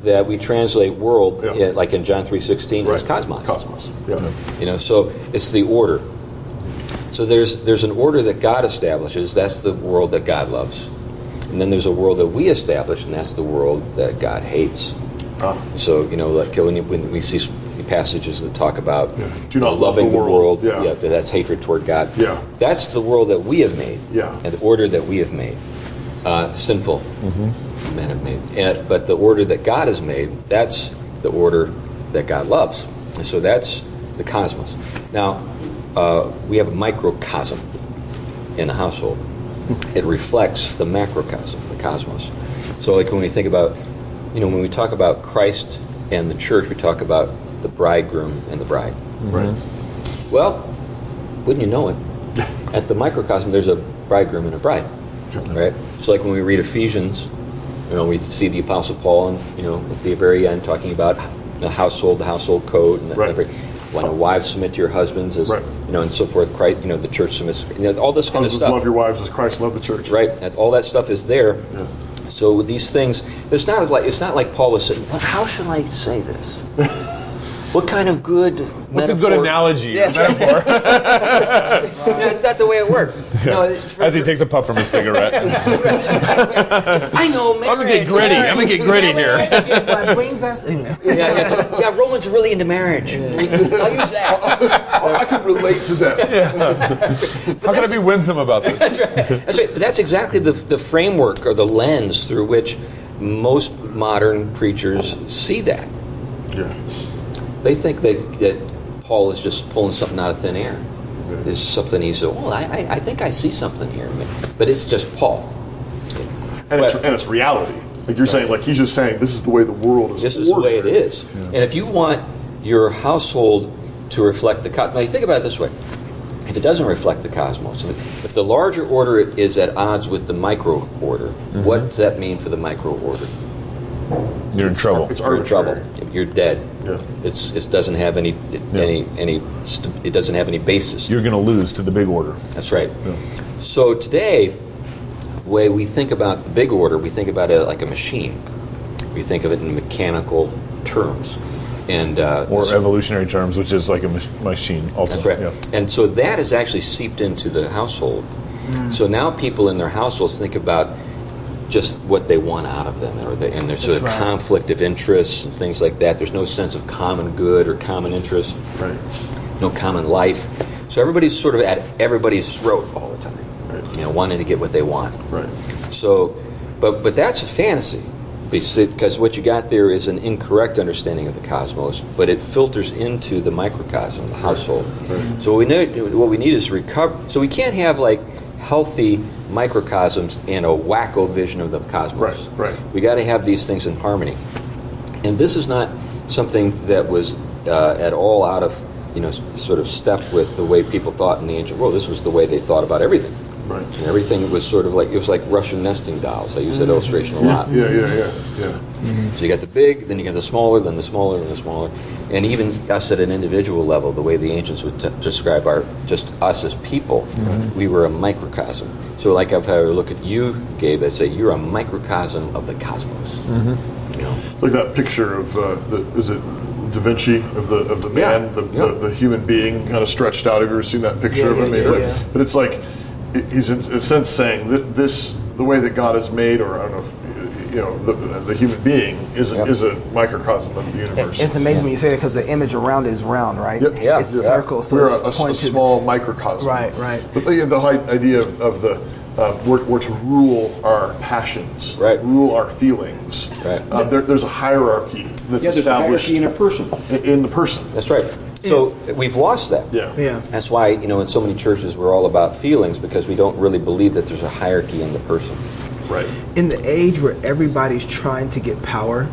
that we translate world, like in John 3:16, is cosmos. Cosmos. Yeah. So it's the order. So there's an order that God establishes. That's the world that God loves. And then there's a world that we establish, and that's the world that God hates. So like when we see passages that talk about do not loving the world. That's hatred toward God. Yeah. That's the world that we have made. Yeah. And the order that we have made. Sinful men have made. But the order that God has made, that's the order that God loves. And so that's the cosmos. Now, we have a microcosm in a household. It reflects the macrocosm, the cosmos. So like when we think about, when we talk about Christ and the church, we talk about the bridegroom and the bride. Right. Well, wouldn't you know it? At the microcosm, there's a bridegroom and a bride. Right? So like when we read Ephesians, we see the Apostle Paul, and at the very end talking about the household code, and everything. When wives submit to your husbands, as and so forth. Christ, the church submits. All this kind of stuff. Husbands love your wives as Christ loved the church. Right. All that stuff is there. Yeah. So with these things, it's not like Paul was saying, well, how should I say this? What kind of good What's metaphor? A good analogy? Yeah. Metaphor? It's not the way it works. No, as he takes a puff from his cigarette. I know, man. I'm going to get gritty. Here. That's what brings us in. Roman's really into marriage. I'll use that. I can relate to that. How can I be winsome about this? That's right. But that's exactly the framework or the lens through which most modern preachers see that. Yeah. They think that Paul is just pulling something out of thin air. It's something he said, I think I see something here. But it's just Paul. And it's reality. Like you're saying, like he's just saying, this is the way the world is. This is the way it is. Yeah. And if you want your household to reflect the cosmos, now you think about it this way. If it doesn't reflect the cosmos, if the larger order is at odds with the micro order, what does that mean for the micro order? You're in trouble. You're in trouble. You're dead. Yeah. It doesn't have it doesn't have any basis. You're going to lose to the big order. That's right. Yeah. So today, the way we think about the big order, we think about it like a machine. We think of it in mechanical terms, and or evolutionary terms, which is like a machine. Ultimately. That's right. Yeah. And so that is actually seeped into the household. So now people in their households think about just what they want out of them, and there's sort of conflict of interests and things like that. There's no sense of common good or common interest, no common life. So everybody's sort of at everybody's throat all the time, wanting to get what they want. Right. So, but that's a fantasy, because what you got there is an incorrect understanding of the cosmos, but it filters into the microcosm, the household. Right. So what we need is recover. So we can't have like healthy microcosms and a wacko vision of the cosmos. Right. We got to have these things in harmony. And this is not something that was at all out of, sort of step with the way people thought in the ancient world. This was the way they thought about everything. Right. And everything was sort of like, it was like Russian nesting dolls. I use that illustration a lot. Yeah. So you got the big, then you got the smaller, then the smaller, and the smaller. And even us at an individual level, the way the ancients would describe just us as people, we were a microcosm. So like if I look at you, Gabe, I'd say you're a microcosm of the cosmos. Like that picture of is it Da Vinci of the man, the human being kind of stretched out. Have you ever seen that picture of him? But it's like he's in a sense saying that the way that God is made, or I don't know, the human being is a microcosm of the universe. It's amazing when you say that because the image around it is round, right? Yep. Yeah. It's circle, so We're it's a pointed. small microcosm. Right. But the whole idea of the we're to rule our passions, Right. rule our feelings. Right. There's a hierarchy that's There's a established hierarchy in a person. in the person. That's right. So we've lost that. Yeah. That's why, in so many churches we're all about feelings, because we don't really believe that there's a hierarchy in the person. Right. In the age where everybody's trying to get power,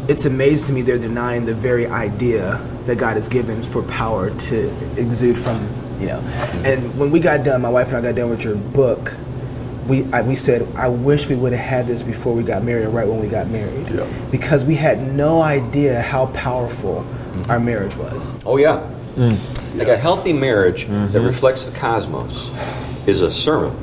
it's amazing to me they're denying the very idea that God has given for power to exude from. And when we got done, my wife and I got done with your book, we said, I wish we would have had this before we got married, or right when we got married. Yeah. Because we had no idea how powerful our marriage was. Oh, yeah. Like a healthy marriage that reflects the cosmos is a sermon.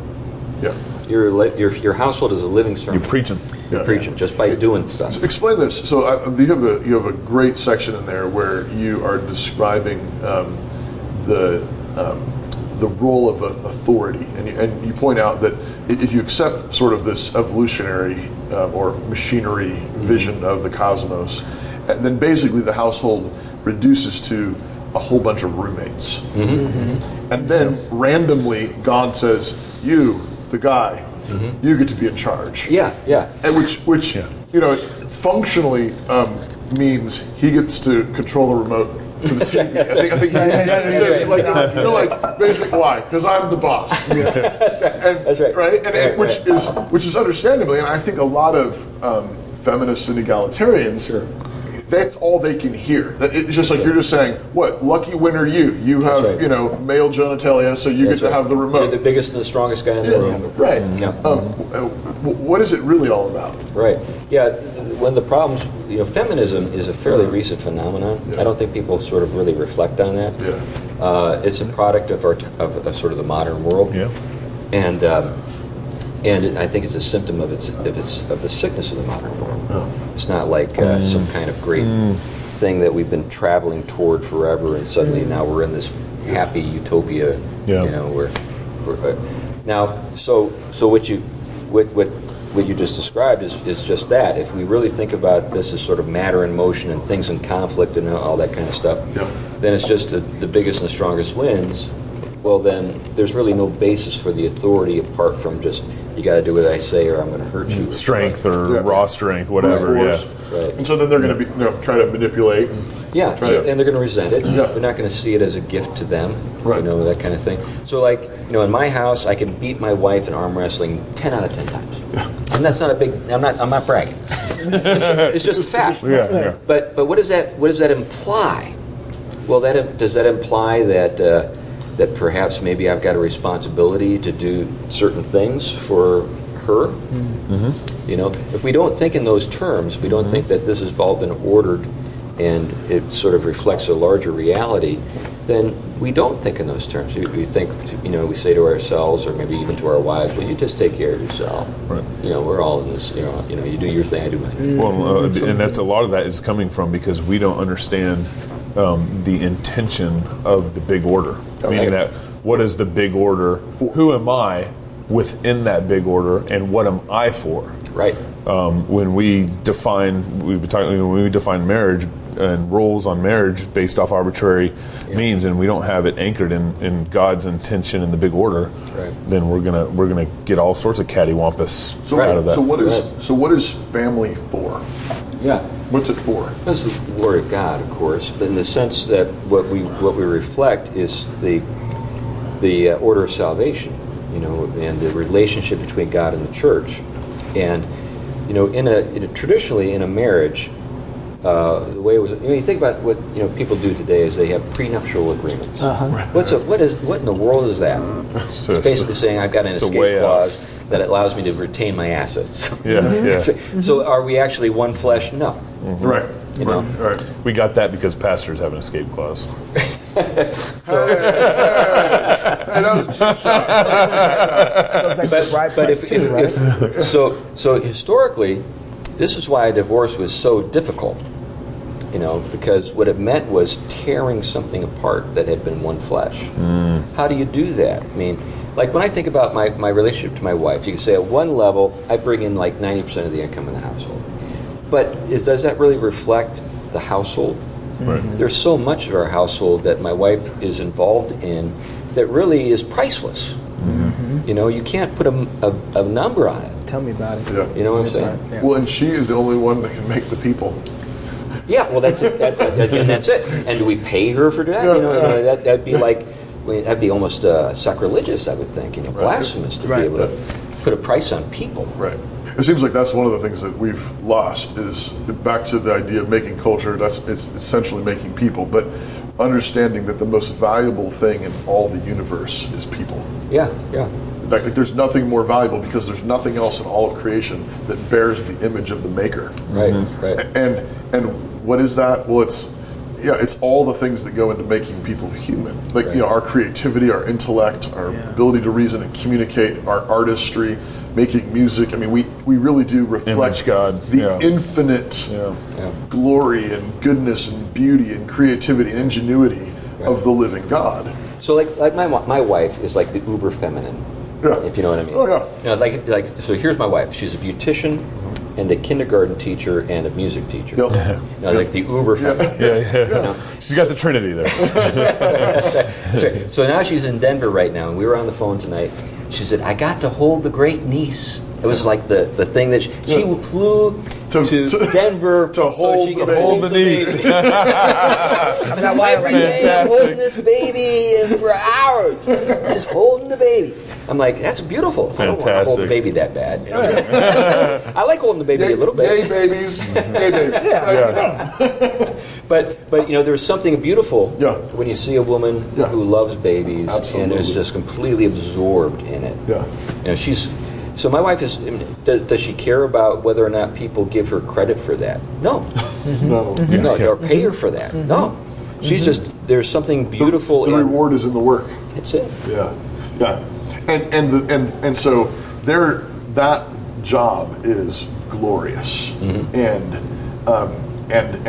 Yeah. Your household is a living sermon. You're preaching. You're preaching just by doing stuff. So explain this. So you have a great section in there where you are describing the role of authority, and you point out that if you accept sort of this evolutionary or machinery vision of the cosmos, then basically the household reduces to a whole bunch of roommates, and then randomly God says, "You, the guy, you get to be in charge." Yeah. And which functionally means he gets to control the remote to the TV. I think you're like, basically, why? Because I'm the boss. That's right. Right? And which is understandably, and I think a lot of feminists and egalitarians, that's all they can hear. It's just like you're just saying, what, lucky winner you. You have, right. Male genitalia, so you get to have the remote. You're the biggest and the strongest guy in the room. Right. Yeah. What is it really all about? Right. Yeah. One of the problems, feminism is a fairly recent phenomenon. Yeah. I don't think people sort of really reflect on that. Yeah. It's a product of sort of the modern world. Yeah. And I think it's a symptom of the sickness of the modern world. Oh. It's not like some kind of great thing that we've been traveling toward forever, and suddenly now we're in this happy utopia. Yeah. We're now. So what you just described is just that. If we really think about this as sort of matter in motion and things in conflict and all that kind of stuff, then it's just the biggest and the strongest wins. Well, then there's really no basis for the authority apart from just, you got to do what I say or I'm going to hurt you. Strength or raw strength, whatever. Force. Yeah. Right. And so then they're going to be try to manipulate. And and they're going to resent it. Yeah. They're not going to see it as a gift to them. Right. That kind of thing. So, in my house, I can beat my wife in arm wrestling 10 out of 10 times. And that's not a big. I'm not bragging. It's just a fact. Yeah. But what does that imply? Well, does that imply that perhaps maybe I've got a responsibility to do certain things for her? Mm-hmm. If we don't think in those terms, we don't think that this has all been ordered and it sort of reflects a larger reality, then we don't think in those terms. We think, we say to ourselves or maybe even to our wives, well, you just take care of yourself. Right. We're all in this, you do your thing, I do mine. Well, and that's a lot of that is coming from because we don't understand the intention of the big order. Okay. Meaning that, what is the big order? Who am I within that big order, and what am I for? Right. When we define marriage and roles on marriage based off arbitrary means, and we don't have it anchored in God's intention in the big order, then we're gonna get all sorts of cattywampus out of that. So what is family for? Yeah. What's it for? This is the Word of God, of course, but in the sense that what we reflect is the order of salvation, and the relationship between God and the church, and traditionally in a marriage, the way it was. You think about what people do today is they have prenuptial agreements. What in the world is that? It's basically saying I've got an escape clause that allows me to retain my assets. Yeah. So are we actually one flesh? No. Mm-hmm. Right. Right. We got that because pastors have an escape clause. Hey, that was a cheap shot. So historically, this is why a divorce was so difficult. Because what it meant was tearing something apart that had been one flesh. How do you do that? I mean, Like when I think about my relationship to my wife, you can say at one level, I bring in like 90% of the income in the household. But does that really reflect the household? Right. There's so much of our household that my wife is involved in that really is priceless. Mm-hmm. You know, you can't put a number on it. Tell me about it. Yeah. You know what I'm That's saying? right, yeah. Well, and she is the only one that can make the people. Yeah, well, that's it. And that's it. And do we pay her for that? Yeah, You know, yeah. that'd be like, that'd be almost sacrilegious, I would think. You know, blasphemous to be able to put a price on people. Right. It seems like that's one of the things that we've lost is back to the idea of making culture. It's essentially making people, but understanding that the most valuable thing in all the universe is people. Yeah, yeah. Like there's nothing more valuable because there's nothing else in all of creation that bears the image of the Maker. Right, right. And what is that? Well, it's all the things that go into making people human. Like our creativity, our intellect, our ability to reason and communicate, our artistry, making music. I mean, we really do reflect God. the infinite glory and goodness and beauty and creativity and ingenuity of the living God. So like my wife is like the uber feminine. Yeah. If you know what I mean. Oh yeah. You know, like so here's my wife. She's a beautician and a kindergarten teacher and a music teacher. Yep. You know, like the uber feminine. Yeah. You know? She's got the Trinity there. So now she's in Denver right now, and we were on the phone tonight. She said, I got to hold the great niece. It was like the thing that she flew to Denver to hold so she could the hold the the niece. baby. That's why Every day I'm holding this baby for hours, just holding the baby. I'm like, that's beautiful. I don't want to hold the Fantastic. baby that bad. You know? I like holding the baby a little bit. Yay, babies. Yay, babies. But you know, there's something beautiful when you see a woman Yeah. who loves babies Absolutely. and is just completely absorbed in it. Yeah. You know, so my wife is. Does she care about whether or not people give her credit for that? No, No. no, or pay her for that. No, she's just there's something beautiful. The reward is in the work. That's it. Yeah, yeah, and so that job is glorious, and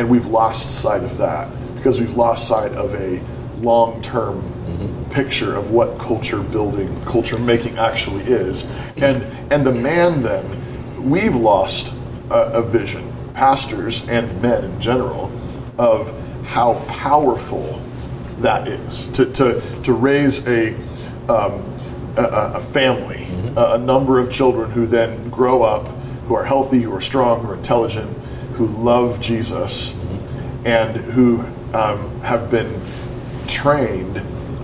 we've lost sight of that because we've lost sight of a long-term picture of what culture making actually is, and the man then we've lost a vision, pastors and men in general, of how powerful that is to raise a family, a number of children who then grow up, who are healthy, who are strong, who are intelligent, who love Jesus, and who have been trained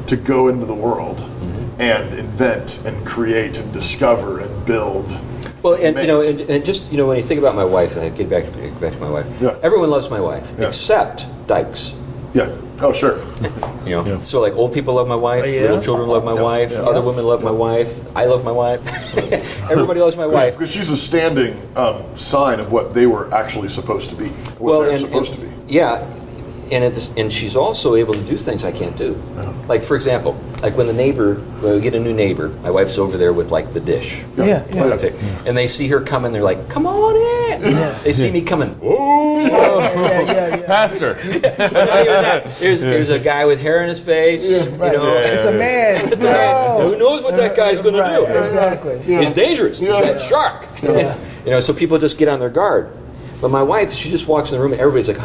to go into the world and invent and create and discover and build. Well, and you know, and just you know, when you think about my wife, and I get back to my wife. Yeah. Everyone loves my wife Yeah. except dykes. Yeah. Oh, sure. You know, so like old people love my wife, Yeah. little children love my wife, other women love my wife, I love my wife. Everybody loves my wife. Because she's a standing sign of what they were actually supposed to be. What they're supposed to be. Yeah, and she's also able to do things I can't do. Like for example, like when we get a new neighbor, my wife's over there with like the dish. Yeah. That's it. And they see her coming, they're like, "Come on in." They see me coming. Whoa! Yeah. Pastor. There's a guy with hair in his face. You know, It's a man. It's a man. Who knows what that guy's going to do? Exactly. He's dangerous. He's that shark. Yeah. You know, so people just get on their guard. But my wife, she just walks in the room and everybody's like,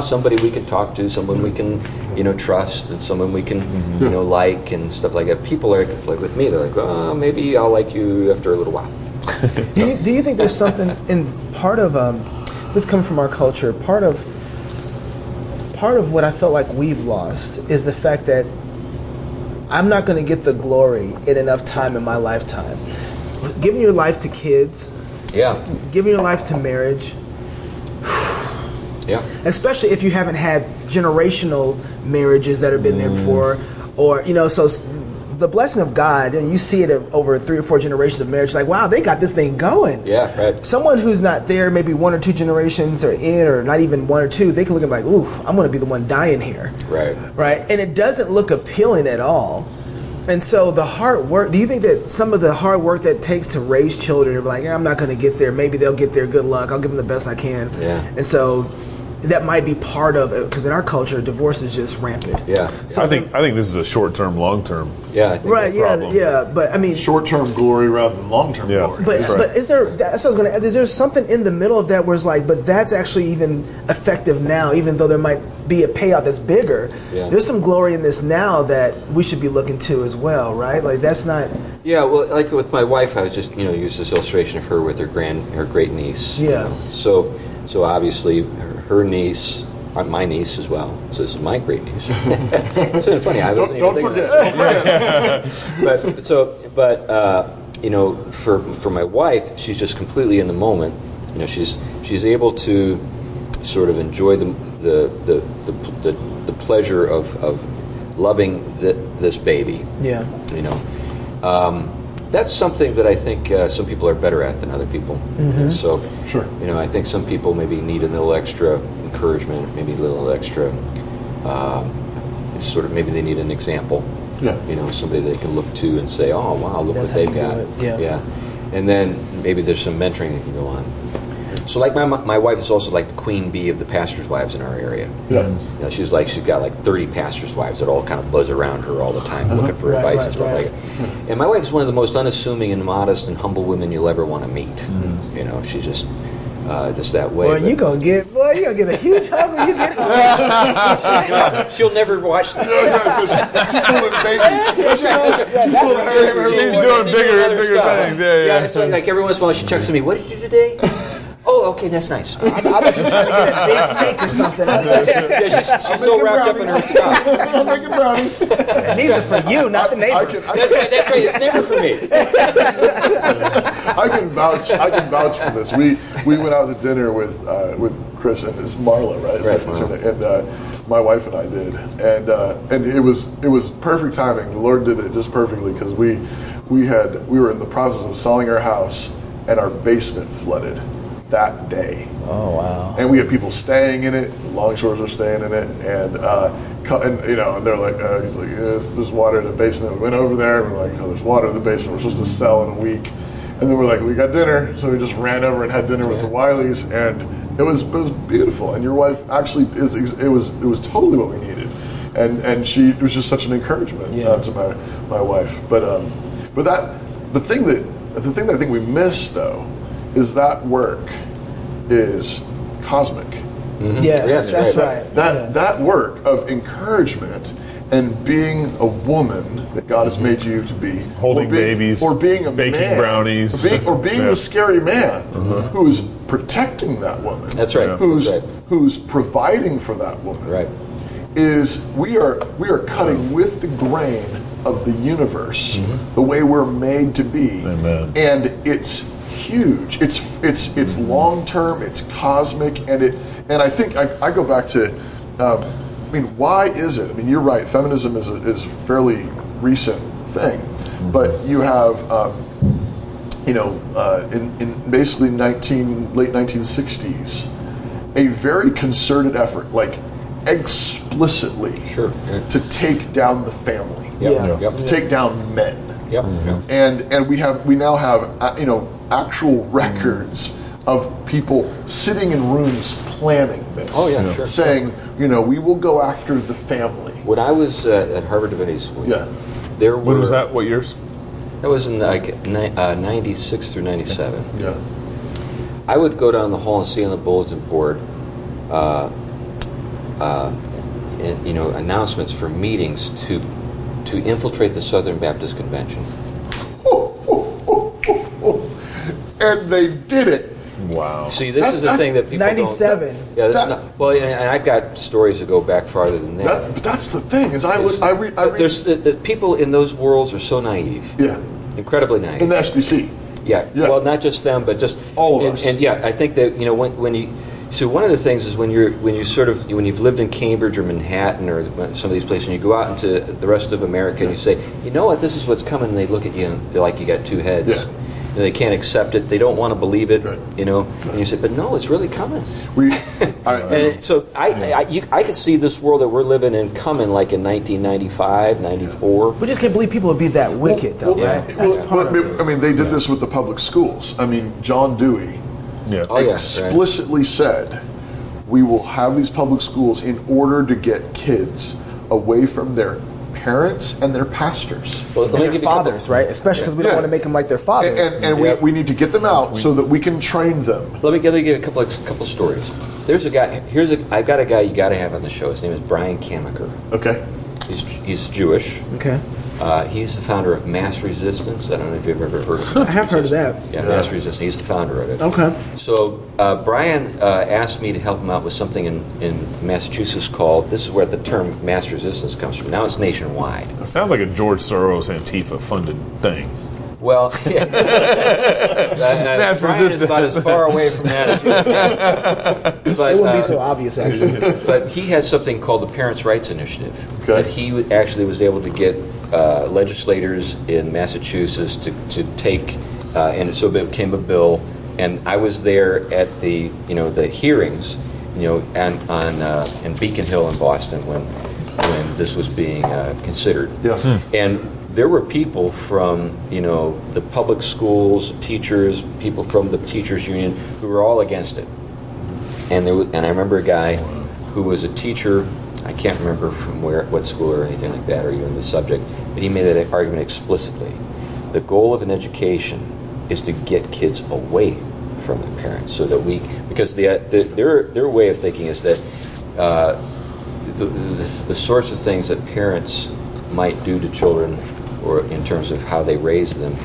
somebody we can talk to, someone we can, you know, trust, and someone we can, you know, like and stuff like that. People are like with me. They're like, maybe I'll like you after a little while. Do you think there's something in part of this coming from our culture? Part of what I felt like we've lost is the fact that I'm not going to get the glory in enough time in my lifetime. Giving your life to kids, giving your life to marriage. Yeah. Especially if you haven't had generational marriages that have been there before, or you know, so the blessing of God, and you see it over 3 or 4 generations of marriage. Like, wow, they got this thing going. Yeah, right. Someone who's not there, maybe 1 or 2 generations or in, or not even 1 or 2, they can look at it like, ooh, I'm going to be the one dying here. Right. Right, and it doesn't look appealing at all. And so the hard work, do you think that some of the hard work that it takes to raise children, you're like, I'm not going to get there, maybe they'll get there, good luck, I'll give them the best I can. Yeah. And so that might be part of it, because in our culture, divorce is just rampant. Yeah. So I think this is a short-term, long-term. Yeah. I think Right. Yeah. problem. Yeah. But I mean, Short-term glory rather than long-term Yeah. glory. But That's right. but is there? That's what I was going to. Is there something in the middle of that where it's like, but that's actually even effective now, even though there might be a payout that's bigger. Yeah. There's some glory in this now that we should be looking to as well, right? Like that's not. Yeah, well, like with my wife, I was just use this illustration of her with her great niece. Yeah. So obviously her niece, my niece as well. So this is my great niece. It's funny. I wasn't even thinking that. But for my wife, she's just completely in the moment. She's able to sort of enjoy the pleasure of loving this baby. Yeah. That's something that I think some people are better at than other people. Mm-hmm. So, Sure. I think some people maybe need a little extra encouragement, maybe a little extra, maybe they need an example. Yeah. Somebody they can look to and say, "Oh, wow, look That's what they've how you got." do it. Yeah. And then maybe there's some mentoring that can go on. So, like my wife is also like the queen bee of the pastors' wives in our area. Yeah. She's got like 30 pastors' wives that all kind of buzz around her all the time, looking for Right, advice right, and stuff right. like that. And my wife is one of the most unassuming and modest and humble women you'll ever want to meet. She's just that way. Boy, you're gonna get a huge hug when you get home. She'll never watch this. She's doing babies. She's doing bigger things. Yeah. It's like every once in a while she checks on me. What did you do today? Oh, okay, that's nice. I thought you were trying to get a big snake or something. She's so wrapped up in her stuff. I'm making brownies. These are for you, not the neighbor. That's right. It's never for me. I can vouch for this. We went out to dinner with Chris and his Marla, right? Right, And my wife and I did, and it was perfect timing. The Lord did it just perfectly because we were in the process of selling our house, and our basement flooded that day. Oh wow! And we had people staying in it. The Longshores were staying in it, and they're like, he's like, yes, there's water in the basement. We went over there, and we're like, oh, there's water in the basement. We're supposed to sell in a week, and then we're like, we got dinner, so we just ran over and had dinner with the Wileys, and it was beautiful. And your wife actually it was totally what we needed, and it was just such an encouragement to my wife. But the thing that I think we miss though is that work is cosmic. Mm-hmm. Yes, that's right. That work of encouragement and being a woman that God has made you to be, Holding babies, or being a baking man, brownies, or being the scary man who's protecting that woman. That's right. Who's providing for that woman. Right. Is we are cutting with the grain of the universe, the way we're made to be. Amen. And it's huge. It's long term. It's cosmic, and I think I go back to. Why is it? I mean, you're right. Feminism is a fairly recent thing, but you have in basically late 1960s, a very concerted effort, like explicitly, to take down the family, to take down men. Yep. And we now have actual records of people sitting in rooms planning this. Oh yeah, sure. Saying, we will go after the family. When I was at Harvard Divinity School, there were. When was that? What years? That was in like 96 through 97. Yeah. I would go down the hall and see on the bulletin board, announcements for meetings to infiltrate the Southern Baptist Convention. And they did it. Wow. See, this is the thing that people 97. don't. Yeah, this is not. Well, and I've got stories that go back farther than that. But that's the thing is I read. There's the people in those worlds are so naive. Yeah. Incredibly naive. In the SBC. Yeah. Well, not just them, but just all of us. And I think that when you. So one of the things is when you've lived in Cambridge or Manhattan or some of these places, and you go out into the rest of America and you say, you know what, this is what's coming, and they look at you and they're like, you got two heads. Yeah. And they can't accept it. They don't want to believe it. Right. And you say, but no, it's really coming. I could see this world that we're living in coming like in 1995, 94. We just can't believe people would be that wicked, though, right? That's part of it. I mean, they did this with the public schools. I mean, John Dewey explicitly said, we will have these public schools in order to get kids away from their parents and their pastors. Well, And their fathers, right? Especially because we don't want to make them like their fathers. And we need to get them out so that we can train them. Let me give you a couple stories. There's a guy. I've got a guy you got to have on the show. His name is Brian Kamaker. Okay. He's Jewish. Okay. He's the founder of Mass Resistance. I don't know if you've ever heard of it. I have heard of that. Yeah, Mass Resistance. He's the founder of it. Okay. So Brian asked me to help him out with something in Massachusetts called, this is where the term Mass Resistance comes from. Now it's nationwide. It sounds like a George Soros Antifa funded thing. Well, yeah. Mass Brian Resistance is about as far away from that as you can get. But, It wouldn't be so obvious, actually. but he has something called the Parents' Rights Initiative Okay. that he actually was able to get legislators in Massachusetts to take, and so it became a bill. And I was there at the the hearings, and in Beacon Hill in Boston when this was being considered. Yeah. And there were people from the public schools, teachers, people from the teachers union who were all against it. And I remember a guy who was a teacher. I can't remember from what school or anything like that, or even the subject, but he made that argument explicitly. The goal of an education is to get kids away from the parents, so that because their way of thinking is that the sorts of things that parents might do to children, or in terms of how they raise them,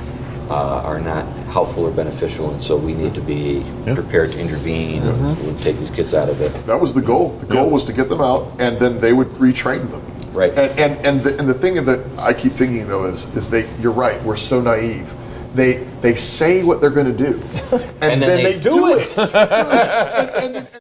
are not helpful or beneficial, and so we need to be prepared to intervene and take these kids out of it. That was the goal. The goal was to get them out, and then they would retrain them. Right. And the thing that I keep thinking though is you're right. We're so naive. They say what they're going to do, and then they do it.